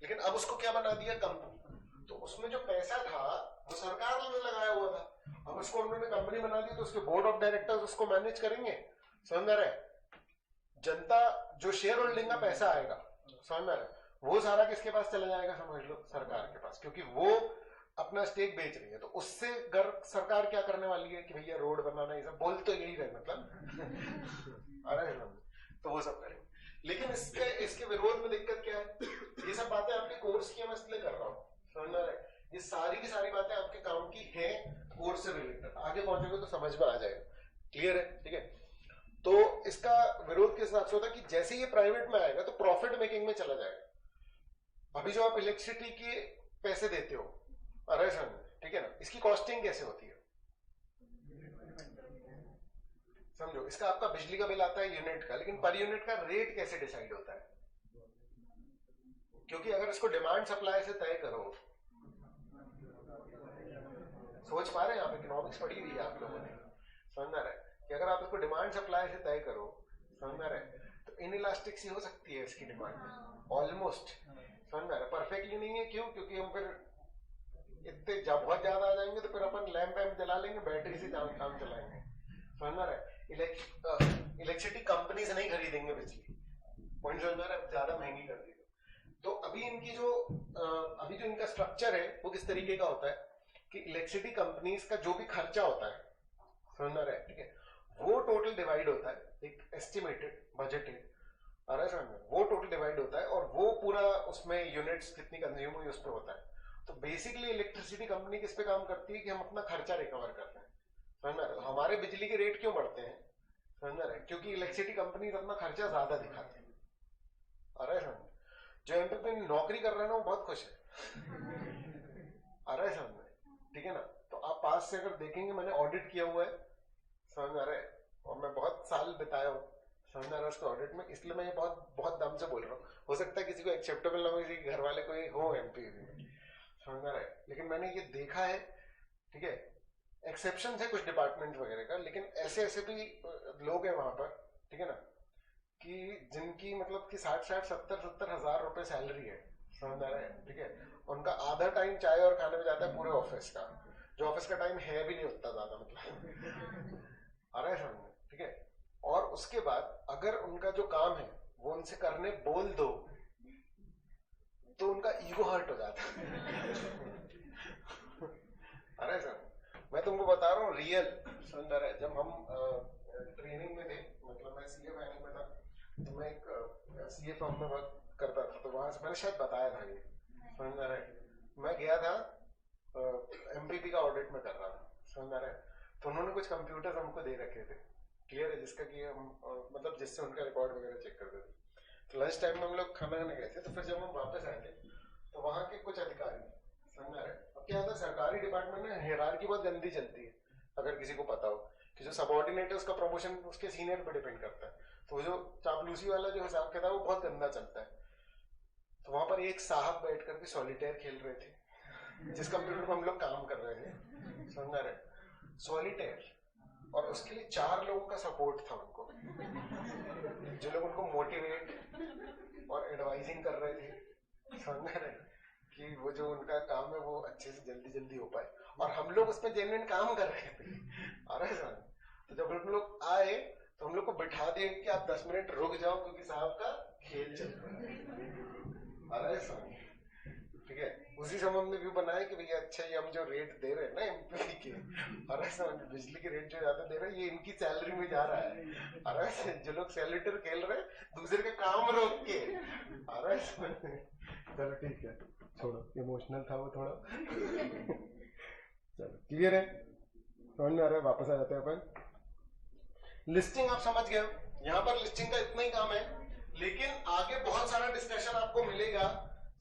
S2: लेकिन अब उसको क्या बना दिया, कंपनी। तो उसमें जो पैसा था वो सरकार ने लगाया हुआ था, अब उसको उन्होंने कंपनी बना दी, तो उसके बोर्ड ऑफ डायरेक्टर्स उसको मैनेज करेंगे, समझ में आ रहा है। जनता जो शेयर होल्डिंग का पैसा आएगा, समझ में आ रहा है, वो सारा किसके पास चला जाएगा, समझ लो सरकार के पास, क्योंकि वो अपना स्टेक बेच रही है। तो उससे सरकार क्या करने वाली है कि भैया रोड बनाना, ये सब बोल तो यही रहे, मतलब अरे तो वो सब करेंगे। लेकिन इसके विरोध में दिक्कत क्या है, ये सब बातें आपके कोर्स की मैं इसलिए कर रहा हूँ, समझ में आ रहा है, ये सारी की सारी बातें आपके काम की हैं, कोर्स से रिलेटेड, आगे पहुंचोगे तो समझ में आ जाएगा। क्लियर है, ठीक है। तो इसका विरोध किस हिसाब से होता है कि जैसे ये प्राइवेट में आएगा तो प्रॉफिट मेकिंग में चला जाएगा। अभी जो आप इलेक्ट्रिसिटी के पैसे देते हो, अरे सर, ठीक है ना, इसकी कॉस्टिंग कैसे होती है, समझो, इसका आपका बिजली का बिल आता है यूनिट का, लेकिन पर यूनिट का रेट कैसे डिसाइड होता है, क्योंकि अगर इसको डिमांड सप्लाई से तय करो, सोच पा रहे हैं आप, इकोनॉमिक्स पढ़ी हुई है आप लोगों ने, समझ आ रहा है कि अगर आप इसको डिमांड सप्लाई से तय करो, समझ आ रहा है, तो इनइलास्टिक सी हो सकती है इसकी डिमांड ऑलमोस्ट, समझ आ रहा है। परफेक्टली नहीं है, क्यों? क्योंकि हम फिर इतने जब बहुत ज्यादा आ जाएंगे तो फिर अपन लैंप वैम्प जला लेंगे, बैटरी से काम चलाएंगे, समझ आ रहा है। इलेक्ट्रिसिटी कंपनी से नहीं खरीदेंगे बिजली, पॉइंट समझ आ रहा है, ज्यादा महंगी कर दी। तो अभी इनकी जो अभी जो इनका स्ट्रक्चर है वो किस तरीके का होता है कि इलेक्ट्रिसिटी कंपनीज का जो भी खर्चा होता है, समझ आ रहा है, ठीक है, वो टोटल डिवाइड होता है एक एस्टिमेटेड बजटेड, आ रहा है समझ में, वो टोटल डिवाइड होता है और वो पूरा उसमें यूनिट्स कितनी कंज्यूम हुई उस पर होता है। तो बेसिकली इलेक्ट्रिसिटी कंपनी किस पे काम करती है कि हम अपना खर्चा रिकवर कर रहे हैं, समझ में आ रहा है। हमारे बिजली के रेट क्यों बढ़ते हैं, समझ में आ रहा है, क्योंकि इलेक्ट्रिसिटी कंपनी अपना खर्चा ज्यादा दिखाते हैं, आ रहा है समझ में। जो एमपी में नौकरी कर रहे हैं ना वो बहुत खुश है, आ रहा है समझ में, ठीक है ना। तो आप पास से अगर देखेंगे, मैंने ऑडिट किया हुआ है, समझ में आ रहा है, और मैं बहुत साल बिताया हूँ, समझ में आ रहा है उसको ऑडिट में, इसलिए मैं ये बहुत बहुत दम से बोल रहा हूँ। हो सकता है किसी को एक्सेप्टेबल ना हो, किसी घर वाले कोई हो एमपी में, समझ में आ रहा है, लेकिन मैंने ये देखा है, ठीक है, एक्सेप्शन है कुछ डिपार्टमेंट वगैरह का, लेकिन ऐसे ऐसे भी लोग हैं वहां पर, ठीक है ना, कि जिनकी मतलब कि 60-70 हजार रुपए सैलरी है, समझ आ रहा है, ठीक है, उनका आधा टाइम चाय और खाने में जाता है पूरे ऑफिस का, जो ऑफिस का टाइम है भी नहीं उतना ज्यादा, मतलब आ रहा है समझ में, ठीक है। और उसके बाद अगर उनका जो काम है वो उनसे करने बोल दो तो उनका ईगो हर्ट हो जाता है, आ रहा है सर, मैं तुमको बता रहा हूँ रियल, समझ आ रहा है। जब हम ट्रेनिंग में थे, मतलब मैं सीए फाइनल में था, तो मैं एक सीए फॉर्म में वर्क करता था, तो वहां से मैंने शायद बताया था ये, समझ आ रहा है, मैं गया था एमपीपी का ऑडिट में कर रहा था, समझ आ रहा है। तो उन्होंने कुछ कंप्यूटर हमको दे रखे थे, क्लियर है, जिसका कि हम मतलब जिससे उनका रिकॉर्ड वगैरह चेक करते थे। तो लंच टाइम में हम लोग खाना खाने गए थे, तो फिर जब हम वापस आए थे तो वहां के कुछ अधिकारी, समझ आ रहा है, अब क्या होता है सरकारी डिपार्टमेंट में हायरार्की बहुत गंदी चलती है, अगर किसी को पता हो कि जो सबऑर्डिनेट है उसका प्रमोशन उसके सीनियर पे डिपेंड करता है, तो जो चापलूसी वाला जो हिसाब किताब वो बहुत गंदा चलता है। तो वहां पर एक साहब बैठ करके सॉलिटेयर खेल रहे थे, जिस कंप्यूटर पर हम लोग काम कर रहे थे, समझ आ रहा है, सॉलिटेयर, और उसके लिए 4 लोगों का सपोर्ट था उनको, जो लोग उनको मोटिवेट और एडवाइजिंग कर रहे थे, समझ रहे कि वो जो उनका काम है वो अच्छे से जल्दी जल्दी हो पाए, और हम लोग उसमें जेन्युइन काम कर रहे थे, आ रहा है समझ। तो जब हम लोग आए तो हम लोग को बिठा दिया कि आप 10 मिनट रुक जाओ क्योंकि साहब का खेल चल रहा है, आ रहा है समझ, ठीक है। उसी समय हमने व्यू बनाया कि भैया अच्छा ये हम जो रेट दे रहे हैं ना एमपी के, आ रहा है समझ, बिजली के रेट जो ज्यादा दे रहे हैं ये इनकी सैलरी में जा रहा है, आ रहा है, जो लोग सैलिटर खेल रहे हैं दूसरे का काम रोक के, आ रहा है समझ। चलो ठीक है, छोड़ो, इमोशनल था वो थोड़ा, चलो क्लियर है, समझ में आ रहा है। वापस आ जाते हैं अपन, लिस्टिंग आप समझ गए, यहाँ पर लिस्टिंग का इतना ही काम है, लेकिन आगे बहुत सारा डिस्कशन आपको मिलेगा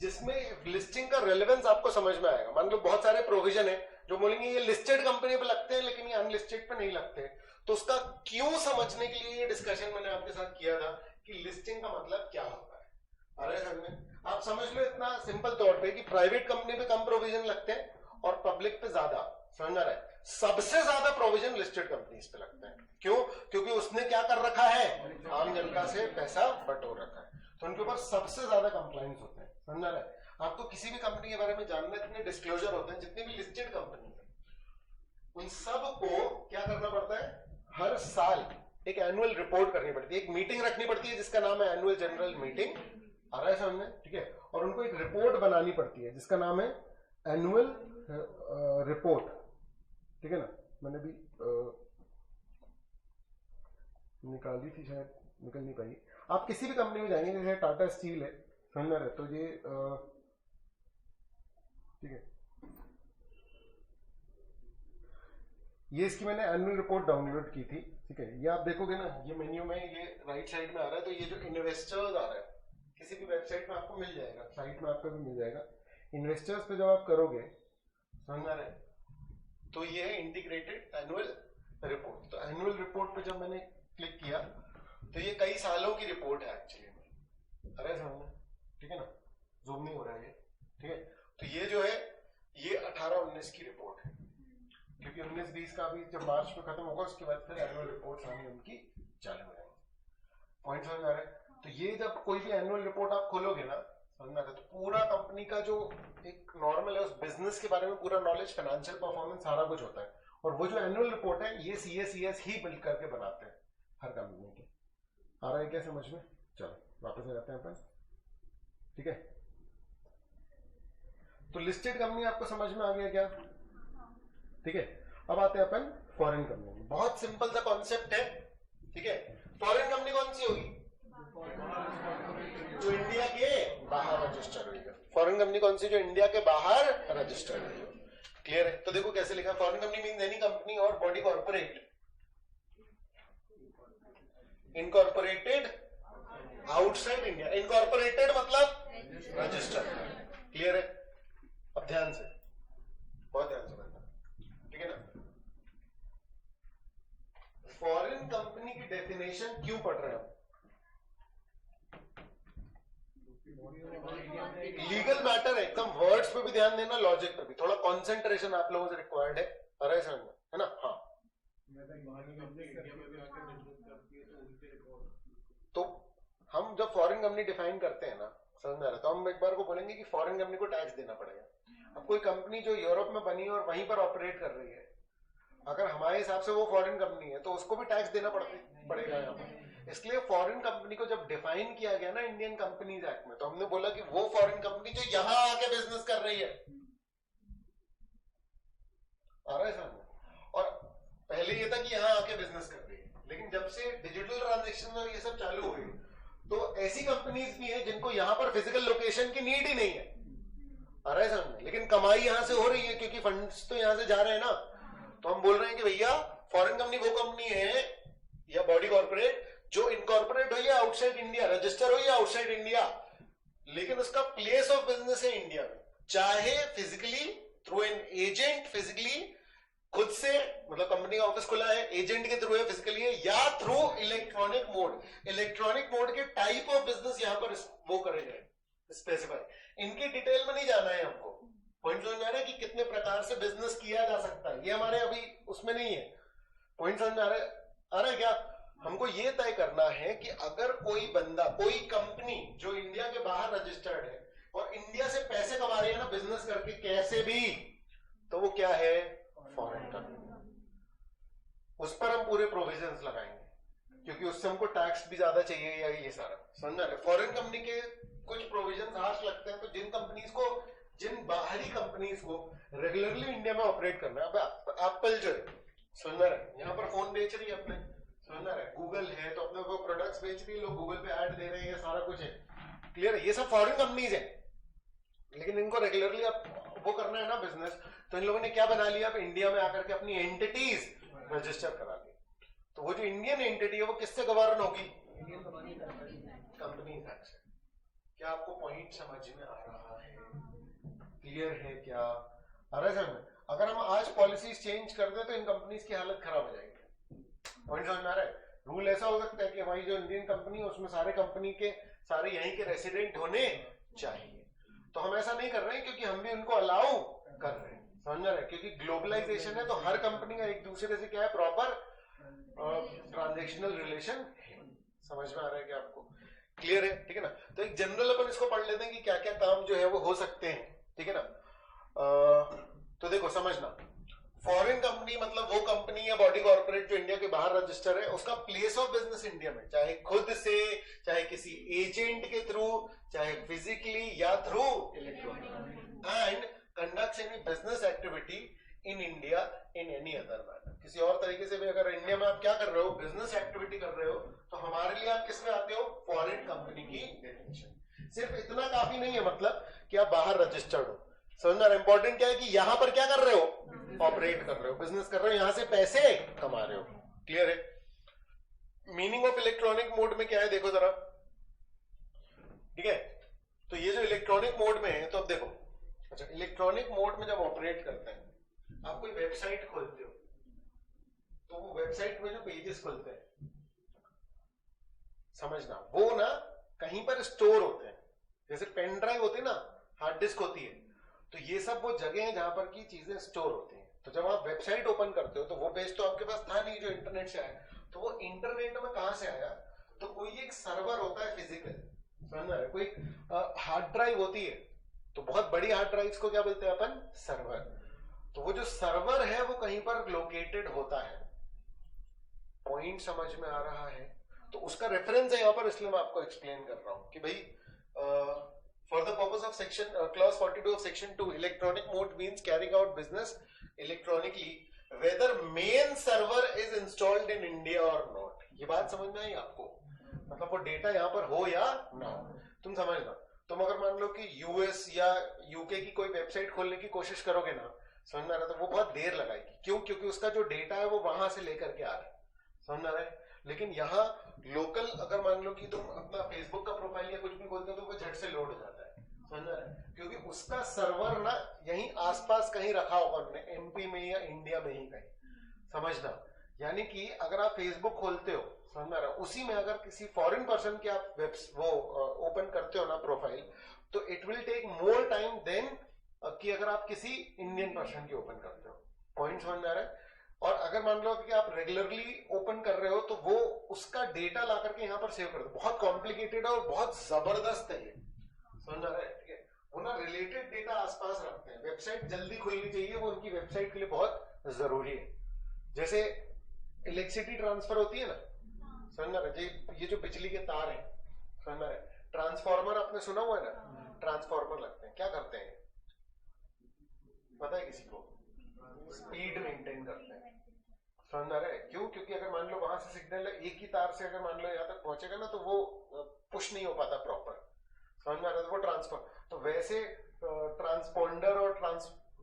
S2: जिसमें लिस्टिंग का रेलेवेंस आपको समझ में आएगा। मान लो बहुत सारे प्रोविजन है जो बोलेंगे ये लिस्टेड कंपनी पे लगते हैं लेकिन ये अनलिस्टेड पे नहीं लगते, तो उसका क्यों समझने के लिए ये डिस्कशन मैंने आपके साथ किया था कि लिस्टिंग का मतलब क्या होता है। अरे सर में आप समझ लो इतना सिंपल तौर पे कि प्राइवेट कंपनी पे कम प्रोविजन लगते हैं और पब्लिक पे ज्यादा, समझ आ रहा है। सबसे ज्यादा प्रोविजन लिस्टेड कंपनीज पे लगते हैं, क्यों? क्योंकि उसने क्या कर रखा है, आम जनता से पैसा बटोर रखा है, तो उनके ऊपर सबसे ज्यादा कंप्लाइंस होते हैं, समझ आ रहा है। आपको किसी भी कंपनी के बारे में जानना है, इतने डिस्क्लोजर होते हैं जितनी भी लिस्टेड कंपनी है, उन सब को क्या करना पड़ता है, हर साल एक एनुअल रिपोर्ट करनी पड़ती है, एक मीटिंग रखनी पड़ती है जिसका नाम है एनुअल जनरल मीटिंग, आ रहा है समझ में, ठीक है। और उनको एक रिपोर्ट बनानी पड़ती है जिसका नाम है एनुअल रिपोर्ट, ठीक है ना। मैंने भी निकाली थी, शायद निकल नहीं पाई। आप किसी भी कंपनी में जाएंगे, जैसे टाटा स्टील है, समझ रहे, तो ये ठीक है, ये इसकी मैंने एनुअल रिपोर्ट डाउनलोड की थी, ठीक है। ये आप देखोगे ना, ये मेन्यू में ये राइट साइड में आ रहा है, तो ये जो इन्वेस्टर्स आ रहा है किसी भी वेबसाइट में आपको मिल जाएगा, साइट में आपको भी मिल जाएगा। इन्वेस्टर्स पे जब आप करोगे, समझ आ रहा है, तो ये है इंटीग्रेटेड एनुअल रिपोर्ट। तो एनुअल रिपोर्ट पे जब मैंने क्लिक किया तो ये कई सालों की रिपोर्ट है एक्चुअली में, अरे समझ, ठीक है ना। जूम नहीं हो रहा है, ठीक है। तो ये जो है ये 18-19 की रिपोर्ट है, क्योंकि 19-20 का भी जब मार्च में खत्म होगा उसके बाद फिर एनुअल रिपोर्ट आनी उनकी चालू हो जाएंगी। पॉइंट समझ आ रहा है। तो ये जब कोई भी एनुअल रिपोर्ट आप खोलोगे ना, समझ में आता है, तो पूरा कंपनी का जो एक नॉर्मल है उस बिजनेस के बारे में पूरा नॉलेज, फाइनेंशियल परफॉर्मेंस सारा कुछ होता है। और वो जो एनुअल रिपोर्ट है ये सीएस ही बिल्ड करके बनाते हैं हर कंपनी के। आ रहा है क्या समझ में? चलो वापस आ जाते हैं अपन, ठीक है। तो लिस्टेड कंपनी आपको समझ में आ गया क्या? ठीक है। अब आते हैं अपन फॉरेन कंपनी में। बहुत सिंपल सा कॉन्सेप्ट है, ठीक है। फॉरेन कंपनी कौन सी होगी? जो इंडिया के बाहर रजिस्टर्ड हुई है। फॉरेन कंपनी कौन सी? जो इंडिया के बाहर रजिस्टर्ड हुई है। क्लियर है? तो देखो कैसे लिखा, foreign company means any company और body corporate incorporated outside India. Incorporated मतलब रजिस्टर्ड। क्लियर है? अब ध्यान से, बहुत ध्यान से बैठना, ठीक है ना। फॉरेन कंपनी की डेफिनेशन क्यों पढ़ रहे हो? लीगल मैटर है एकदम, वर्ड्स पे भी ध्यान देना, लॉजिक पे भी थोड़ा कंसंट्रेशन आप लोगों से रिक्वायर्ड है। अरे समझ में है ना? हाँ। तो हम जब फॉरेन कंपनी डिफाइन करते हैं ना, समझ में आ रहा है, तो हम एक बार को बोलेंगे कि फॉरेन कंपनी को टैक्स देना पड़ेगा। अब कोई कंपनी जो यूरोप में बनी है और वहीं पर ऑपरेट कर रही है, अगर हमारे हिसाब से वो फॉरेन कंपनी है तो उसको भी टैक्स देना पड़ेगा यहाँ पर। इसलिए फॉरेन कंपनी को जब डिफाइन किया गया ना इंडियन कंपनीज एक्ट में, तो हमने बोला कि वो फॉरेन कंपनी जो यहां आके बिजनेस कर रही है। आ रहा है समझ? और पहले ये था कि यहां आके बिजनेस कर रही है, लेकिन जब से डिजिटल ट्रांजेक्शन और ये सब चालू हुई तो ऐसी कंपनीज भी है जिनको यहां पर फिजिकल लोकेशन की नीड ही नहीं है। आ रहा है समझ? लेकिन कमाई यहां से हो रही है क्योंकि फंड्स तो यहां से जा रहे हैं ना। तो हम बोल रहे हैं कि भैया फॉरेन कंपनी वो कंपनी है या बॉडी कॉर्पोरेट जो इनकॉर्पोरेट हो या आउटसाइड इंडिया, रजिस्टर हो या आउटसाइड इंडिया, लेकिन उसका प्लेस ऑफ बिजनेस है इंडिया में, चाहे physically through an agent, physically खुद से, मतलब कंपनी का ऑफिस खुला है, एजेंट के थ्रू है फिजिकली है, या through electronic mode. Electronic mode के टाइप ऑफ बिजनेस यहां पर वो करेंगे स्पेसिफाई। इनकी डिटेल में नहीं जाना है हमको, पॉइंट समझ में आ रहा है कि कितने प्रकार से बिजनेस किया जा सकता है, ये हमारे अभी उसमें नहीं है। पॉइंट समझ में आ रहा है क्या? हमको ये तय करना है कि अगर कोई बंदा, कोई कंपनी जो इंडिया के बाहर रजिस्टर्ड है और इंडिया से पैसे कमा रही है ना बिजनेस करके कैसे भी, तो वो क्या है? Foreign company. उस पर हम पूरे प्रोविजंस लगाएंगे क्योंकि उससे हमको टैक्स भी ज्यादा चाहिए या ये सारा, समझ रहे? फॉरेन कंपनी के कुछ प्रोविजंस हार्श लगते हैं, तो जिन कंपनीज को, जिन बाहरी कंपनीज को रेगुलरली इंडिया में ऑपरेट करना है, अब एप्पल जो है, समझ रहे, यहाँ पर फोन बेच रही है अपने, समझ रहे, गूगल है तो अपने को प्रोडक्ट्स बेच रही है, लोग गूगल पे ऐड दे रहे हैं, ये सारा कुछ है। क्लियर है? ये सब फॉरेन कंपनीज है, लेकिन इनको रेगुलरली अब वो करना है ना बिजनेस, तो इन लोगों ने क्या बना लिया, अब इंडिया में आकर के अपनी एंटिटीज रजिस्टर करा ली। तो वो जो इंडियन एंटिटी है वो किससे गवर्न होगी? कंपनी टैक्स से। क्या आपको पॉइंट समझ में आ रहा है? क्लियर है क्या? आ रहा है समझ? अगर हम आज पॉलिसीज चेंज कर दें तो इन कंपनीज की हालत खराब हो जाएगी। पॉइंट समझ में आ रहा है? रूल ऐसा हो सकता है कि हमारी जो इंडियन कंपनी है उसमें सारे कंपनी के सारे यहीं के रेसिडेंट होने चाहिए, तो हम ऐसा नहीं कर रहे हैं क्योंकि हम भी उनको अलाउ कर रहे हैं, समझ रहे हैं? क्योंकि ग्लोबलाइजेशन है तो हर कंपनी का एक दूसरे से क्या है, प्रॉपर ट्रांजेक्शनल रिलेशन है। समझ में आ रहा है क्या आपको? क्लियर है? ठीक है ना? तो एक जनरल अपन इसको पढ़ लेते हैं कि क्या क्या काम जो है वो हो सकते हैं, ठीक है ना? तो देखो समझना, फॉरेन कंपनी मतलब वो कंपनी या बॉडी कॉर्पोरेट जो इंडिया के बाहर रजिस्टर है, उसका प्लेस ऑफ बिजनेस इंडिया में, चाहे खुद से, चाहे किसी एजेंट के थ्रू, चाहे फिजिकली या through electronic, and conducts any business activity in India in any other manner. किसी और तरीके से भी अगर इंडिया में आप क्या कर रहे हो, बिजनेस एक्टिविटी कर रहे हो, तो हमारे लिए आप किसमें आते हो? फॉरेन कंपनी की डेफिनेशन। सिर्फ इतना काफी नहीं है मतलब कि आप बाहर रजिस्टर्ड हो, समझना? इंपॉर्टेंट क्या है कि यहां पर क्या कर रहे हो? ऑपरेट कर रहे हो, बिजनेस कर रहे हो, यहां से पैसे कमा रहे हो। क्लियर है? मीनिंग ऑफ इलेक्ट्रॉनिक मोड में क्या है देखो जरा, ठीक है? तो ये जो इलेक्ट्रॉनिक मोड में है, तो अब देखो, अच्छा, इलेक्ट्रॉनिक मोड में जब ऑपरेट करते हैं, आप कोई वेबसाइट खोलते हो तो वो वेबसाइट में जो पेजेस खुलते हैं, समझना, वो ना कहीं पर स्टोर होते हैं, जैसे पेन ड्राइव होती है ना, हार्ड डिस्क होती है, तो ये सब वो जगह है जहां पर की चीजें स्टोर होती हैं। तो जब आप वेबसाइट ओपन करते हो तो वो पेज तो आपके पास था नहीं जो इंटरनेट से आया, तो वो इंटरनेट में कहां से आया, तो कोई एक सर्वर होता है फिजिकल, समझ रहे, कोई हार्ड ड्राइव होती है, तो बहुत बड़ी हार्ड ड्राइव्स को क्या बोलते हैं अपन, सर्वर। तो वो जो सर्वर है वो कहीं पर लोकेटेड होता है। पॉइंट समझ में आ रहा है? तो उसका रेफरेंस है यहाँ पर, इसलिए मैं आपको एक्सप्लेन कर रहा हूं कि भाई for the purpose of section clause 42 of section 2, electronic mode means carrying out business electronically whether main server is installed in India और नॉट। ये बात समझ में आई आपको? मतलब वो डेटा यहाँ पर हो या ना हो, तुम समझना। तुम अगर मान लो कि यूएस या यूके की कोई वेबसाइट खोलने की कोशिश करोगे ना, समझ में आ रहा है, तो वो बहुत देर लगाएगी। क्यों? क्योंकि उसका जो डेटा है वो वहां से लेकर के आ रहा है, समझ में आ रहा है। लेकिन यहाँ लोकल अगर मान लो कि तुम अपना फेसबुक का प्रोफाइल या कुछ भी खोलते हो तो वो झट से लोड हो जाता है, समझ में आ रहा है, क्योंकि उसका सर्वर ना यहीं आसपास कहीं रखा होगा उन्होंने, एमपी में या इंडिया में ही कहीं, समझना। यानी कि अगर आप फेसबुक खोलते हो, समझ में आ रहा है, उसी में अगर किसी फॉरेन पर्सन की आप वो ओपन करते हो ना प्रोफाइल, तो it will take more time then कि अगर आप किसी इंडियन पर्सन की ओपन करते हो। पॉइंट समझ में आ रहा है? और अगर मान लो कि आप रेगुलरली ओपन कर रहे हो तो वो उसका डेटा ला करके यहाँ पर सेव कर दो। बहुत कॉम्प्लिकेटेड है और बहुत जबरदस्त है ये, समझ आ रहा है? ठीक है, वो ना रिलेटेड डेटा आसपास रखते हैं। वेबसाइट जल्दी खुलनी चाहिए, वो उनकी वेबसाइट के लिए बहुत जरूरी है। जैसे इलेक्ट्रिसिटी ट्रांसफर होती है ना, समझ में आ रहा है, ये जो बिजली के तार है, समझ में आ रहा है, ट्रांसफार्मर आपने सुना हुआ है ना, ट्रांसफार्मर लगते हैं, क्या करते हैं पता है किसी को? स्पीड मेंटेन करते हैं, समझ आ रहा है? क्यों? क्योंकि अगर मान लो वहां से सिग्नल एक ही तार से अगर मान लो यहाँ तक पहुंचेगा ना, तो वो पुश नहीं हो पाता प्रॉपर, समझ में आ रहा है? वो ट्रांसफर, तो वैसे ट्रांसपोंडर और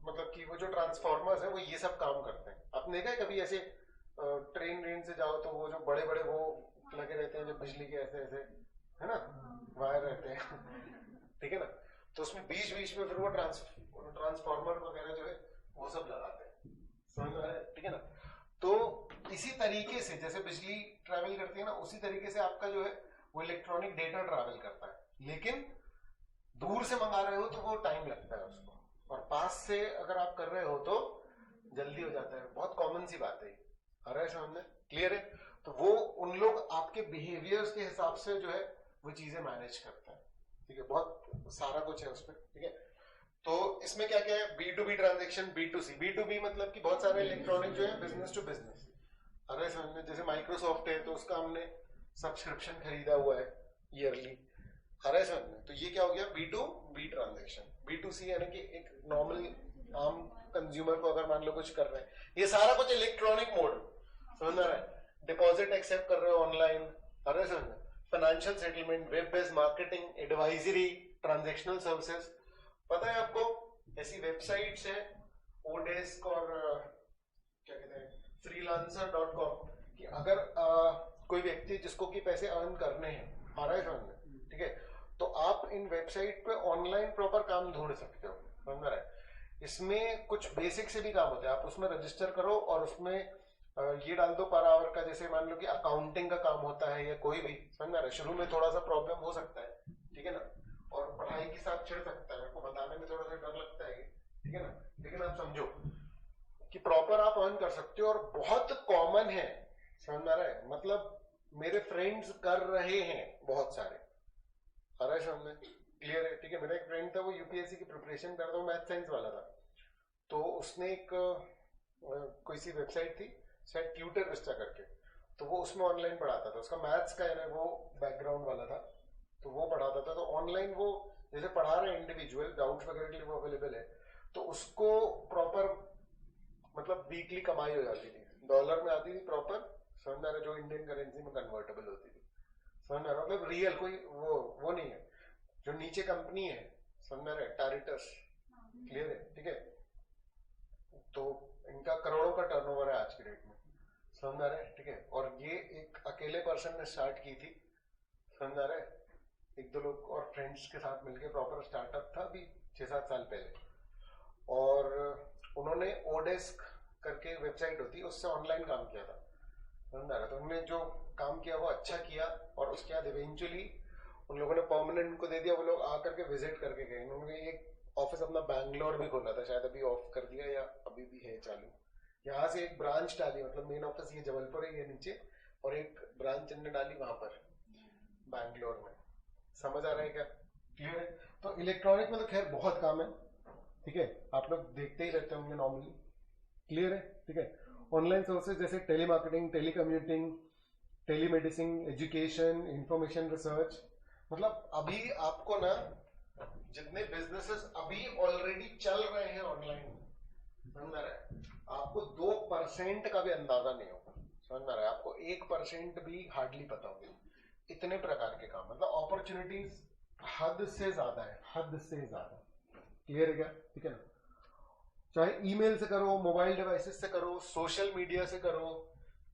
S2: मतलब कि वो जो ट्रांसफॉर्मर्स है वो ये सब काम करते हैं। आपने देखा है कभी ऐसे ट्रेन वेन से जाओ तो वो जो बड़े बड़े वो लगे रहते हैं जो बिजली के ऐसे ऐसे, है ना, वायर रहते हैं ठीक है ना, तो उसमें बीच बीच में फिर वो ट्रांसफॉर्मर वगैरह जो है वो सब लगाते हैं, समझ में आ रहा है? ठीक है ना। तो इसी तरीके से जैसे बिजली ट्रैवल करती है ना, उसी तरीके से आपका जो है वो इलेक्ट्रॉनिक डेटा ट्रैवल करता है। लेकिन दूर से मंगा रहे हो तो वो टाइम लगता है उसको, और पास से अगर आप कर रहे हो तो जल्दी हो जाता है। बहुत कॉमन सी बात है, आ रहा है समझ में? क्लियर है? तो वो उन लोग आपके बिहेवियर्स के हिसाब से जो है वो चीजें मैनेज करते हैं, ठीक है, बहुत सारा कुछ है उसमें, ठीक है। तो इसमें क्या क्या है? B2B transaction, B2C। B2B मतलब कि बहुत सारे इलेक्ट्रॉनिक जो है बिजनेस टू बिजनेस, अरे समझ में, जैसे माइक्रोसॉफ्ट है तो उसका हमने सब्सक्रिप्शन खरीदा हुआ है ईयरली, अरे समझ में, तो ये क्या हो गया? B2B transaction. B2C यानी कि एक नॉर्मल आम कंज्यूमर को अगर मान लो कुछ कर रहे हैं, ये सारा कुछ इलेक्ट्रॉनिक मोड, समझ में आ रहा है? डिपॉजिट एक्सेप्ट कर रहे हो ऑनलाइन, अरे समझ में, financial settlement, web based marketing, advisory, transactional services. पता है आपको ऐसी वेबसाइट्स है ओडेस्क और क्या कहते हैं freelancer.com कि अगर कोई व्यक्ति जिसको कि पैसे अर्न करने हैं, आ रहा है समझ में, ठीक है, तो आप इन वेबसाइट पे ऑनलाइन प्रॉपर काम ढूंढ सकते हो, समझ में आ रहा है? इसमें कुछ बेसिक से भी काम होता है, आप उसमें रजिस्टर करो और उसमें ये डाल दो पर आवर का, जैसे मान लो कि अकाउंटिंग का काम होता है या कोई भी, समझ में आ रहा है? शुरू में थोड़ा सा प्रॉब्लम हो सकता है, ठीक है ना, और पढ़ाई के साथ छिड़ सकता है, मेरे को बताने में थोड़ा सा डर लगता है, ठीक है ना, लेकिन आप समझो कि प्रॉपर आप अर्न कर सकते हो और बहुत कॉमन है, समझ में आ रहा है? मतलब मेरे फ्रेंड्स कर रहे हैं बहुत सारे, आ रहा है समझ में? क्लियर है? ठीक है, मेरा एक फ्रेंड था, वो यूपीएससी की प्रिपरेशन कर रहा था, मैथ साइंस वाला था, तो उसने एक कोई सी वेबसाइट थी शायद ट्यूटर विस्टा करके, तो वो उसमें ऑनलाइन पढ़ाता था, उसका मैथ्स का है ना वो बैकग्राउंड वाला था, तो वो पढ़ाता था, तो ऑनलाइन वो जैसे पढ़ा रहे इंडिविजुअल डाउट्स वगैरह के लिए वो अवेलेबल है, तो उसको प्रॉपर मतलब वीकली कमाई हो जाती थी, डॉलर में आती थी प्रॉपर, समझ में आ रहा है? जो इंडियन करेंसी में कन्वर्टेबल होती थी, समझ में आ रहा है? मतलब रियल कोई वो नहीं है, जो नीचे कंपनी है, समझ में आ रहा है? टारिटस, क्लियर है? ठीक है, तो इनका करोड़ों का टर्नओवर है आज की डेट में, समझ में आ रहा है? ठीक है, और ये एक अकेले पर्सन ने स्टार्ट की थी, समझ में आ रहा है? एक दो लोग और फ्रेंड्स के साथ मिलके प्रॉपर स्टार्टअप था अभी 6-7 साल पहले, और उन्होंने ओडेस्क करके वेबसाइट होती है उससे ऑनलाइन काम किया था, समझ आ रहा? तो उन्होंने जो काम किया वो अच्छा किया, और उसके बाद इवेंचुअली उन लोगों ने परमानेंट उनको दे दिया, वो लोग आकर के विजिट करके गए। उन्होंने एक ऑफिस अपना बैंगलोर भी खोला था, शायद अभी ऑफ कर दिया या अभी भी है चालू। यहाँ से एक ब्रांच डाली, मतलब मेन ऑफिस ये जबलपुर है, ये नीचे, और एक ब्रांच इनने डाली वहां पर बैंगलोर में। समझ आ रहा है क्या? क्लियर है? तो इलेक्ट्रॉनिक में तो खैर बहुत काम है, ठीक है, आप लोग देखते ही रहते होंगे नॉर्मली। क्लियर है? ठीक है। ऑनलाइन सोर्सेज जैसे telemarketing, telecommuting, telemedicine, education, information research, मतलब अभी आपको ना जितने बिजनेसेस अभी ऑलरेडी चल रहे हैं ऑनलाइन, समझ आ रहा है, आपको 2% का भी अंदाजा नहीं होगा। समझ आ रहा है? आपको 1% भी हार्डली पता होगा। इतने प्रकार के काम, मतलब अपॉर्चुनिटीज हद से ज्यादा है, हद से ज्यादा। क्लियर है क्या? ठीक है ना? चाहे ईमेल से करो, मोबाइल डिवाइसेस से करो, सोशल मीडिया से करो,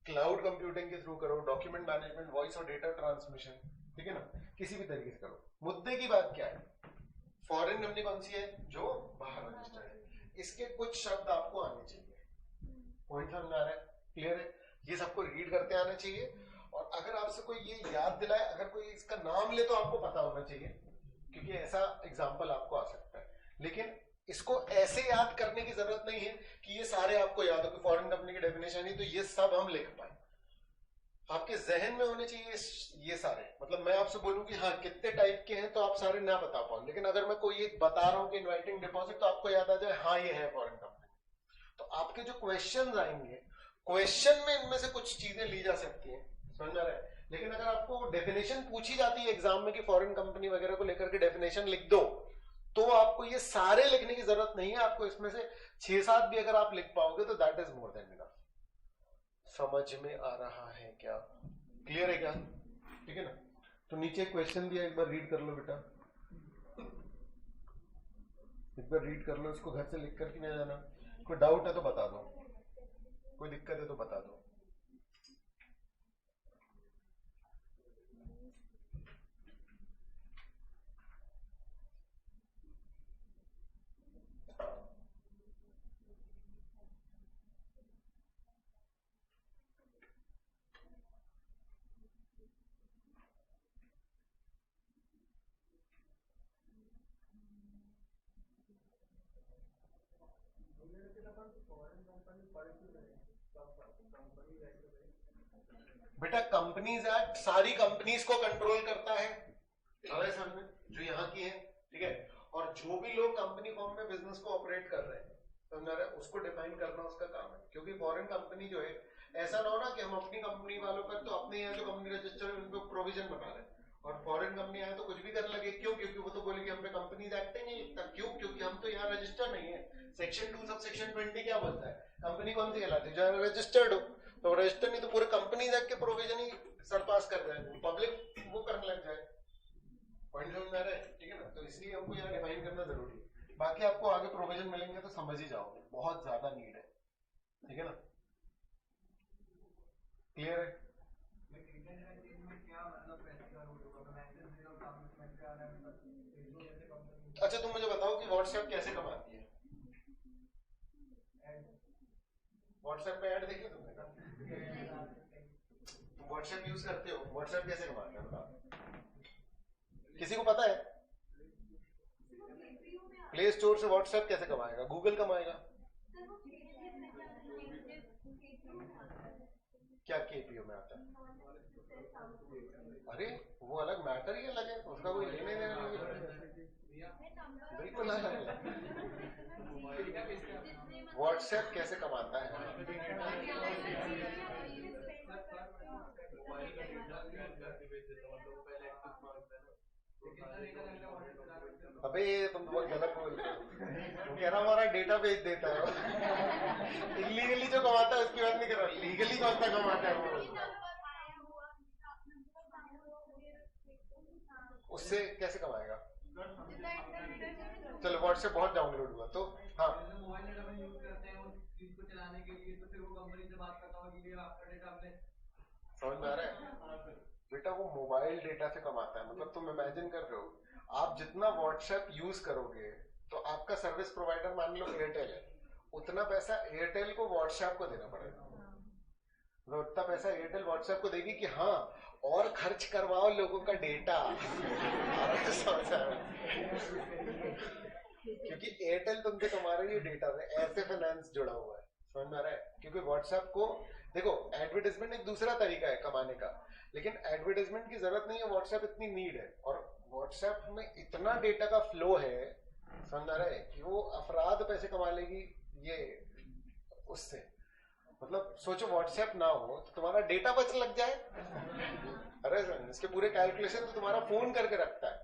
S2: क्लाउड कंप्यूटिंग के थ्रू करो, डॉक्यूमेंट मैनेजमेंट, वॉइस और डेटा ट्रांसमिशन, ठीक है ना, किसी भी तरीके से करो। मुद्दे की बात क्या है? फॉरेन कंपनी कौन सी है? जो बाहर रजिस्टर्ड है। इसके कुछ शब्द आपको आने चाहिए। पॉइंट समझ आ रहा है? क्लियर है? ये सबको रीड करते आना चाहिए। और अगर आपसे कोई ये याद दिलाए, अगर कोई इसका नाम ले, तो आपको पता होना चाहिए, क्योंकि ऐसा एग्जाम्पल आपको आ सकता है। लेकिन इसको ऐसे याद करने की जरूरत नहीं है कि ये सारे आपको याद हो कि फॉरेन कंपनी की डेफिनेशन ही तो ये सब हम लिख पाए। आपके जहन में होने चाहिए ये सारे। मतलब मैं आपसे बोलूं कि हाँ कितने टाइप के हैं, तो आप सारे ना बता पाओ, लेकिन अगर मैं कोई एक बता रहा हूं कि इनवाइटिंग डिपॉजिट, तो आपको याद आ जाए हाँ ये है फॉरेन कंपनी। तो आपके जो क्वेश्चंस आएंगे, क्वेश्चन में इनमें से कुछ चीजें ली जा सकती हैं, समझ आ रहा है? लेकिन अगर आपको डेफिनेशन पूछी जाती है एग्जाम में कि फॉरेन कंपनी वगैरह को लेकर के डेफिनेशन लिख दो, तो आपको ये सारे लिखने की जरूरत नहीं है। आपको इसमें से 6-7 भी अगर आप लिख पाओगे तो that is more than enough. समझ में आ रहा है क्या? क्लियर है क्या? ठीक है ना? तो नीचे क्वेश्चन दिया, एक बार रीड कर लो बेटा, एक बार रीड कर लो, इसको घर से लिख करके नहीं जाना। कोई डाउट है तो बता दो, कोई दिक्कत है तो बता दो। बेटा कंपनीज एक्ट सारी कंपनीज को कंट्रोल करता है, हमारे सामने जो यहाँ की है, ठीक है। और जो भी लोग कंपनी फॉर्म में बिजनेस को ऑपरेट कर रहे हैं, समझ रहे हैं, उसको डिफाइन करना उसका काम है। क्योंकि फॉरेन कंपनी जो है, ऐसा ना हो ना कि हम अपनी कंपनी वालों पर तो अपने यहाँ जो कंपनी रजिस्टर है उन पर प्रोविजन बना रहे हैं, और फॉरेन कंपनी आए तो कुछ भी करने लगे। क्यों? क्योंकि वो तो बोले कि हम पे कंपनीज एक्ट ही नहीं लिखता। क्यों? क्योंकि हम तो यहाँ रजिस्टर नहीं है। सेक्शन 2 सब सेक्शन 20 क्या बोलता है? कंपनी कौन सी कहलाती है? जो रजिस्टर्ड हो। तो रजिस्टर नहीं तो पूरे कंपनीज एक्ट के प्रोविजन ही सरपास कर जाए, पब्लिक वो करने लग जाए। पॉइंट समझ में आ रहा है? ठीक है ना? तो इसलिए हमको यहाँ डिफाइन करना जरूरी है। बाकी आपको आगे प्रोविजन मिलेंगे तो समझ ही जाओगे, बहुत ज्यादा नीड है, ठीक है ना? क्लियर है? अच्छा तुम मुझे बताओ कि व्हाट्सएप कैसे कमाती है? व्हाट्सएप पे ऐड देखी तुमने? तुम व्हाट्सएप यूज करते हो, व्हाट्सएप कैसे कमाते हैं बताओ? किसी को पता है? प्ले स्टोर से व्हाट्सएप कैसे कमाएगा? गूगल कमाएगा। क्या केपीओ में आता है? अरे वो अलग मैटर ही अलग है, उसका कोई लेने देने नहीं। बिल्कुल अलग है। व्हाट्सएप कैसे कमाता है? अबे तुम बहुत गलत बोल रहे हो। कह रहा हमारा डेटा बेच देता है। इलीगली जो कमाता है उसकी बात नहीं कर रहा, लीगली कौन सा कमाता है वो। उससे कैसे कमाएगा? चलो व्हाट्सएप बहुत डाउनलोड हुआ तो हाँ, समझ में आ रहा है? बेटा वो मोबाइल डेटा से कमाता है। मतलब तुम इमेजिन कर रहे हो, आप जितना व्हाट्सएप यूज करोगे, तो आपका सर्विस प्रोवाइडर मान लो एयरटेल है, उतना पैसा एयरटेल को व्हाट्सएप को देना पड़ेगा। तो उतना पैसा एयरटेल व्हाट्सएप को देगी कि हाँ और खर्च करवाओ लोगों का डेटा। क्योंकि एयरटेल तुमसे तुम्हारे ये डेटा में ऐसे फाइनेंस जुड़ा हुआ है, समझ में आ रहा है? क्योंकि व्हाट्सएप को देखो, एडवर्टाइजमेंट एक दूसरा तरीका है कमाने का, लेकिन एडवर्टाइजमेंट की जरूरत नहीं है, व्हाट्सएप इतनी नीड है। और व्हाट्सएप में इतना डेटा का फ्लो है, समझ आ रहा है, कि वो अफराद पैसे कमा लेगी ये उससे। मतलब सोचो व्हाट्सएप ना हो तो तुम्हारा डेटा बच लग जाए। अरे इसके पूरे कैलकुलेशन तो तुम्हारा फोन करके रखता है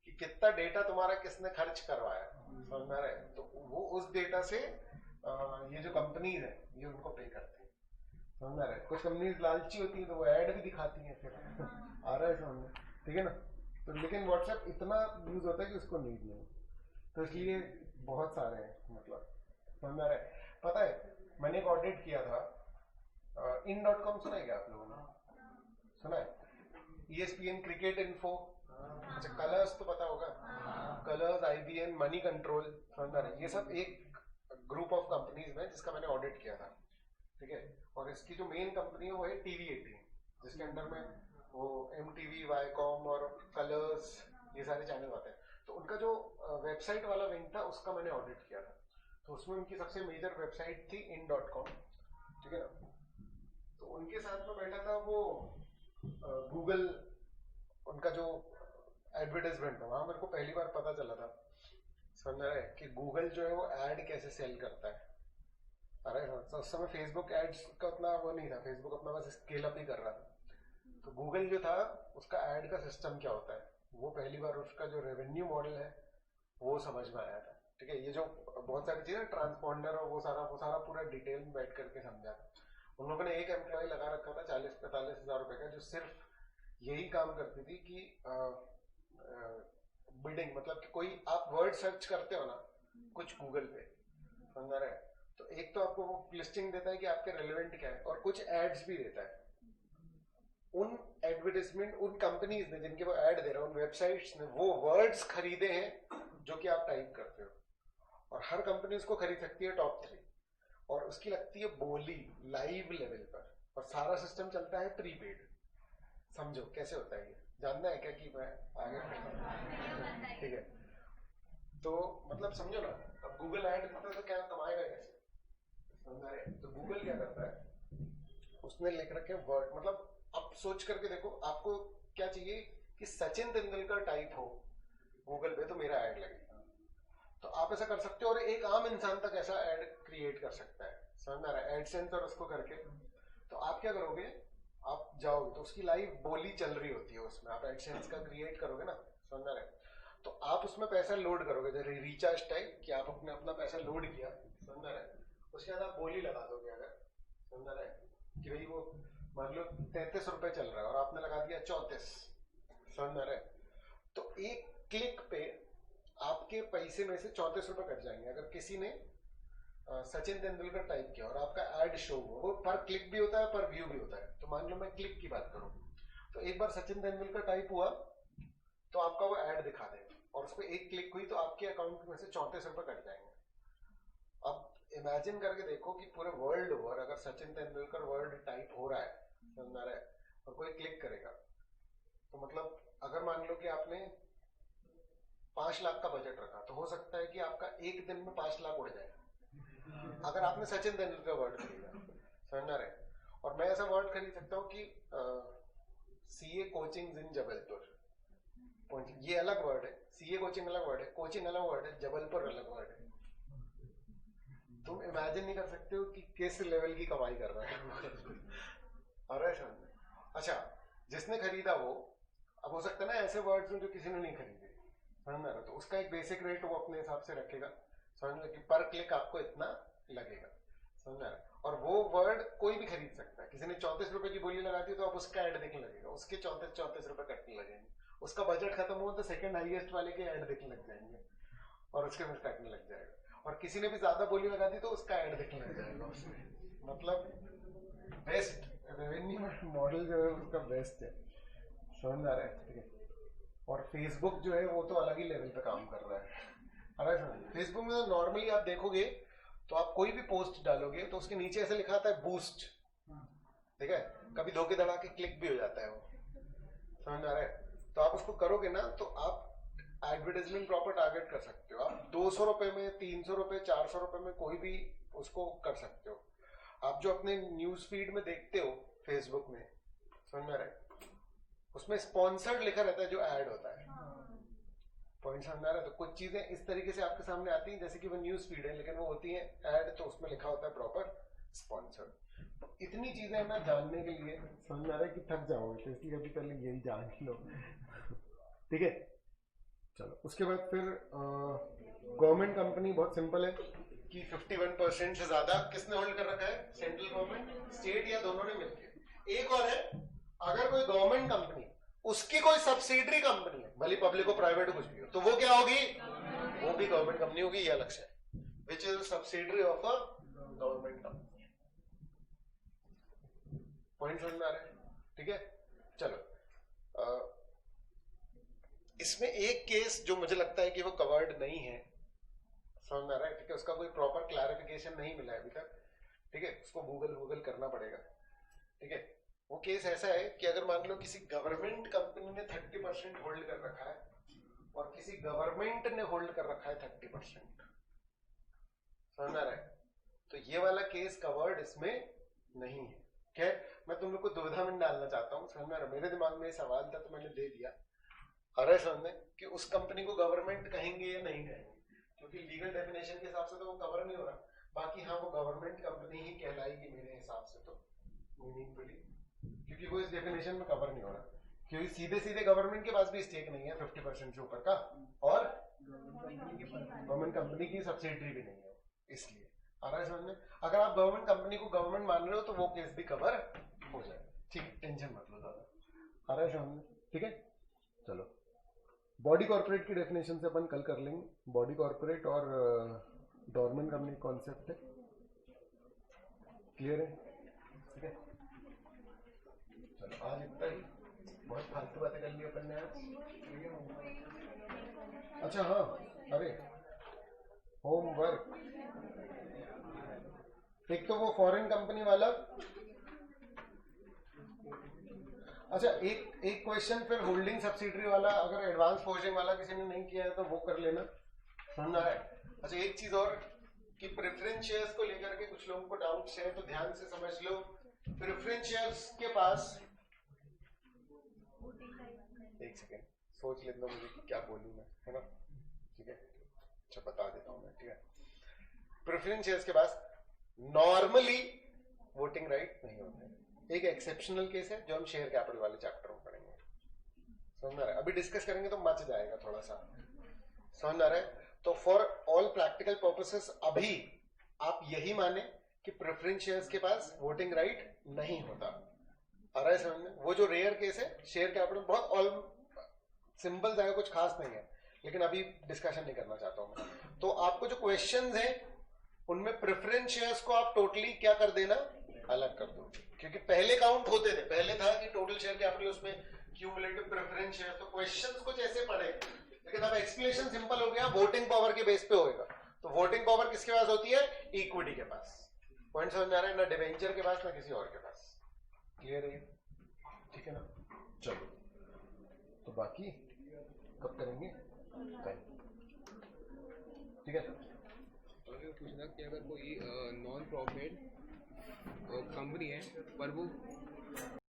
S2: कि कितना डेटा तुम्हारा किसने खर्च करवाया, समझ में आ रहा है? तो वो उस डेटा से ये जो कंपनीज है ये उनको पे करती है, समझ में आ रहा है? कुछ कंपनीज लालची होती है तो वो ऐड भी दिखाती है फिर। आ रहा है समझ में? ठीक है ना? तो लेकिन व्हाट्सएप इतना यूज होता है कि उसको नीड नहीं, तो इसलिए बहुत सारे हैं, मतलब समझ में आ रहा है? पता है मैंने एक ऑडिट किया था, in.com सुना है क्या आप लोगों ने? सुना है? ESPN क्रिकेट इन्फो, अच्छा कलर्स तो पता होगा, कलर्स, IBN, मनी कंट्रोल, समझ में आ रहा है? ये सब एक ग्रुप ऑफ कंपनीज में जिसका मैंने ऑडिट किया था, ठीक है? और इसकी जो मेन कंपनी है वो है TV18, जिसके अंदर में वो MTV, वाईकॉम और कलर्स ये सारे चैनल आते हैं। तो उनका जो वेबसाइट वाला विंग था उसका मैंने ऑडिट किया था, तो उसमें उनकी सबसे मेजर वेबसाइट थी in.com, ठीक है ना? तो उनके साथ में बैठा था वो गूगल, उनका जो एडवर्टाइजमेंट था वहां मेरे को पहली बार पता चला था, समझ रहा है, कि गूगल जो है वो एड कैसे सेल करता है। अरे तो उस समय फेसबुक एड्स का उतना वो नहीं था, फेसबुक अपना बस स्केल अप ही कर रहा था। तो गूगल जो था उसका एड का सिस्टम क्या होता है, वो पहली बार उसका जो रेवेन्यू मॉडल है वो समझ में आया था, ठीक है? ये जो बहुत सारी चीजें ट्रांसपॉन्डर और वो सारा पूरा डिटेल में बैठ करके समझा था। उन लोगों ने एक एम्प्लॉय लगा रखा था 40-45 हजार रुपए का, जो सिर्फ यही काम करती थी कि बिल्डिंग, मतलब कि कोई आप वर्ड सर्च करते हो ना कुछ गूगल पे, समझ रहा है, तो एक तो आपको वो लिस्टिंग देता है कि आपके रेलेवेंट क्या है, और कुछ एड्स भी देता है। उन एडवर्टाइजमेंट, उन कंपनीज ने जिनके वो ऐड दे रहा है, उन वेबसाइट्स ने वो वर्ड्स खरीदे हैं जो कि आप टाइप करते हो, और हर कंपनी उसको खरीद सकती है टॉप 3, और उसकी लगती है बोली लाइव लेवल पर, और सारा सिस्टम चलता है प्रीपेड। समझो कैसे होता है ये, जानना है क्या कि मैं आगे बढ़ता? ठीक है, तो मतलब समझो ना, अब गूगल ऐड करता है तो क्या कमाएगा कैसे, समझ रहे? तो गूगल क्या करता है, उसने लिख रखे वर्ड, मतलब अब सोच करके देखो आपको क्या चाहिए कि सचिन तेंदुलकर टाइप हो गूगल पे तो मेरा ऐड लगेगा, तो आप ऐसा कर सकते हो, और एक आम इंसान तक ऐसा ऐड क्रिएट कर सकता है, समझ में आ रहा है? एडसेंस और उसको करके, तो आप क्या करोगे, आप जाओगे तो उसकी लाइव बोली चल रही होती है उसमें, आप एडसेंस का क्रिएट करोगे ना, समझ में आ रहा है? तो आप उसमें पैसा लोड करोगे, जैसे रिचार्ज टाइप कि आप अपने अपना पैसा लोड किया, समझ में आ रहा है? उसके बाद आप बोली लगा दोगे, अगर समझ में आ रहा है कि भाई वो मान लो 33 रुपए चल रहा है और आपने लगा दिया 34, समझ में आ रहा है? तो एक क्लिक पे आपके पैसे में से 34 रुपए कट जाएंगे। अगर किसी ने सचिन तेंदुलकर टाइप किया और आपका एड शो हुआ, वो पर क्लिक भी होता है, पर व्यू भी होता है, तो मान लो मैं क्लिक की बात करूं, तो एक बार सचिन तेंदुलकर टाइप हुआ तो आपका वो एड दिखा देगा, और उस पर एक क्लिक हुई तो आपके अकाउंट में से 34 रुपए कट जाएंगे। अब इमेजिन करके देखो कि पूरे वर्ल्ड ओवर अगर सचिन तेंदुलकर वर्ड टाइप हो रहा है, समझ में आ रहा है, और कोई क्लिक करेगा, तो मतलब अगर मान लो कि आपने 5 लाख का बजट रखा, तो हो सकता है कि आपका एक दिन में 5 लाख उड़ जाए अगर आपने सचिन तेंदुलकर वर्ड खरीदा, समझ में आ रहा है? और मैं ऐसा वर्ड खरीद सकता हूँ कि CA कोचिंग इन जबलपुर, ये अलग वर्ड है, CA कोचिंग अलग वर्ड है, कोचिंग अलग वर्ड है, जबलपुर अलग वर्ड है। तुम इमेजिन नहीं कर सकते हो कि किस लेवल की कमाई कर रहा है। और अच्छा, जिसने खरीदा वो, अब हो सकता है ना ऐसे वर्ड्स में जो किसी ने नहीं खरीदे, समझ में आ रहा, तो उसका एक बेसिक रेट वो अपने हिसाब से रखेगा, समझ में, कि पर क्लिक आपको इतना लगेगा, समझ में आ रहा? और वो वर्ड कोई भी खरीद सकता है, किसी ने 34 रुपए की बोली लगा दी तो अब उसका ऐड दिखने लगेगा, उसके 34 रुपए कटने लगेंगे, उसका बजट खत्म हो तो सेकंड हाईएस्ट वाले के ऐड दिखने लग जाएंगे और उसके में कटने लग जाएगा, और किसी ने भी ज्यादा बोली लगा दी तो उसका ऐड दिखने लग जाएगा उसमें। मतलब बेस्ट रेवेन्यू मॉडल जो है उसका बेस्ट है, समझ में आ रहा है? ठीक है, और फेसबुक जो है वो तो अलग ही लेवल पे काम कर रहा है। अरे फेसबुक में नॉर्मली आप देखोगे तो आप कोई भी पोस्ट डालोगे तो उसके नीचे ऐसे लिखा आता है बूस्ट, ठीक है, कभी धोखे दबा के क्लिक भी हो जाता है वो, समझ में आ रहा है? तो आप उसको करोगे ना तो आप एडवर्टाइजमेंट प्रॉपर टारगेट कर सकते हो। आप 200 रुपए में, 300 रुपए, 400 रुपए में कोई भी उसको कर सकते हो। आप जो अपने न्यूज फीड में देखते हो फेसबुक में, समझ में आ रहा है, उसमें स्पॉन्सर्ड लिखा रहता है जो ऐड होता है। पॉइंट समझ में आ रहा है? तो कुछ चीजें इस तरीके से आपके सामने आती हैं जैसे कि वो न्यूज फीड है, लेकिन वो होती है ऐड, तो उसमें लिखा होता है प्रॉपर स्पॉन्सर्ड। तो इतनी चीजें ना जानने के लिए, समझ में आ रहा है कि थक जाओगे, तो इसलिए अभी पहले यही जान लो। ठीक है, चलो उसके बाद फिर गवर्नमेंट कंपनी बहुत सिंपल है कि 51% से ज्यादा किसने होल्ड कर रखा है? सेंट्रल गवर्नमेंट, स्टेट या दोनों ने मिलकर। एक और है, अगर कोई गवर्नमेंट कंपनी उसकी कोई सब्सिडरी कंपनी है, भले पब्लिक हो प्राइवेट हो कुछ भी हो, तो वो क्या होगी? वो भी गवर्नमेंट कंपनी होगी, ये अलग से, which is subsidiary of a government company. Point समझ में आ रहा है? ठीक है, चलो इसमें एक केस जो मुझे लगता है कि वो कवर्ड नहीं है, समझ में आ रहा है? ठीक है, उसका कोई प्रॉपर क्लैरिफिकेशन नहीं मिला है अभी तक, ठीक है, उसको गूगल करना पड़ेगा। ठीक है, वो केस ऐसा है कि अगर मान लो किसी गवर्नमेंट कंपनी ने 30% होल्ड कर रखा है और किसी गवर्नमेंट ने होल्ड कर रखा है 30%, समझ में आ रहा है? तो ये वाला केस कवर्ड इसमें नहीं है। खैर, मैं तुम लोग को दुविधा में डालना चाहता हूँ, समझ में आ रहा है? मेरे दिमाग में सवाल था तो मैंने दे दिया। आ रहा है समझ में कि उस कंपनी को गवर्नमेंट कहेंगे या नहीं कहेंगे, क्योंकि लीगल डेफिनेशन के हिसाब से तो वो कवर नहीं हो रहा। बाकी हाँ, वो गवर्नमेंट कंपनी ही कहलाएगी मेरे हिसाब से तो मीनिंगफुली, क्योंकि वो इस डेफिनेशन में कवर नहीं हो रहा, क्योंकि सीधे सीधे गवर्नमेंट के पास भी स्टेक नहीं है 50% से ऊपर का, और गवर्नमेंट कंपनी की सब्सिडरी भी नहीं है, इसलिए। आ रहा है समझ में? अगर आप गवर्नमेंट कंपनी को गवर्नमेंट मान रहे हो तो वो केस भी कवर हो जाए, ठीक, टेंशन मत लो ज्यादा। आ रहा है समझ में? ठीक है, चलो बॉडी कॉर्पोरेट की डेफिनेशन से अपन कल कर लेंगे। बॉडी कॉर्पोरेट और डोरमेंट कंपनी कॉन्सेप्ट है, क्लियर है? ठीक है, चलो आज इतना ही, बहुत फालतू बातें कर ली अपन ने आज। अच्छा हाँ, अरे होमवर्क, एक तो वो फॉरेन कंपनी वाला, अच्छा एक क्वेश्चन फिर होल्डिंग सब्सिडरी वाला, अगर एडवांस पोर्शन वाला किसी ने नहीं किया है तो वो कर लेना, समझ है? अच्छा एक चीज और कि प्रेफरेंस शेयर्स को लेकर के कुछ लोगों को डाउट्स है, तो ध्यान से समझ लो। प्रेफरेंस शेयर्स के पास, एक सेकेंड सोच लेता हूँ मुझे क्या बोलूं मैं, है ना? ठीक है, अच्छा बता देता हूँ मैं, ठीक है। प्रेफरेंस शेयर्स के पास नॉर्मली वोटिंग राइट नहीं होते, एक एक्सेप्शनल केस है जो हम शेयर कैपिटल वाले चैप्टर में पढ़ेंगे, समझ में आ रहा है? अभी डिस्कस करेंगे तो मच जाएगा थोड़ा सा, समझ में आ रहा है? तो फॉर ऑल प्रैक्टिकल पर्पसेस अभी आप यही माने कि प्रेफरेंस शेयर्स के पास वोटिंग राइट नहीं होता। आ रहा है समझ में? वो जो रेयर केस है शेयर कैपिटल, बहुत ऑल सिंपल है, कुछ खास नहीं है, लेकिन अभी डिस्कशन नहीं करना चाहता हूं मैं। तो आपको जो क्वेश्चंस हैं उनमें प्रेफरेंस शेयर्स को आप टोटली क्या कर देना, अलग कर दो, क्योंकि पहले काउंट होते थे, पहले था कि टोटल शेयर कैपिटल उसमें क्यूमुलेटिव प्रेफरेंस शेयर, तो क्वेश्चंस कुछ ऐसे पड़े, लेकिन अब एक्सप्लेनेशन सिंपल हो गया, वोटिंग पावर के बेस पे होएगा। तो वोटिंग पावर किसके पास होती है? इक्विटी के पास। पॉइंट समझ में आ रहा है? ना डिवेंचर के पास ना किसी और के पास, क्लियर है? ठीक है ना? चलो तो बाकी कब करेंगे? कल, ठीक है।
S3: पूछना कि अगर कोई नॉन प्रॉफिट कंपनी है पर वो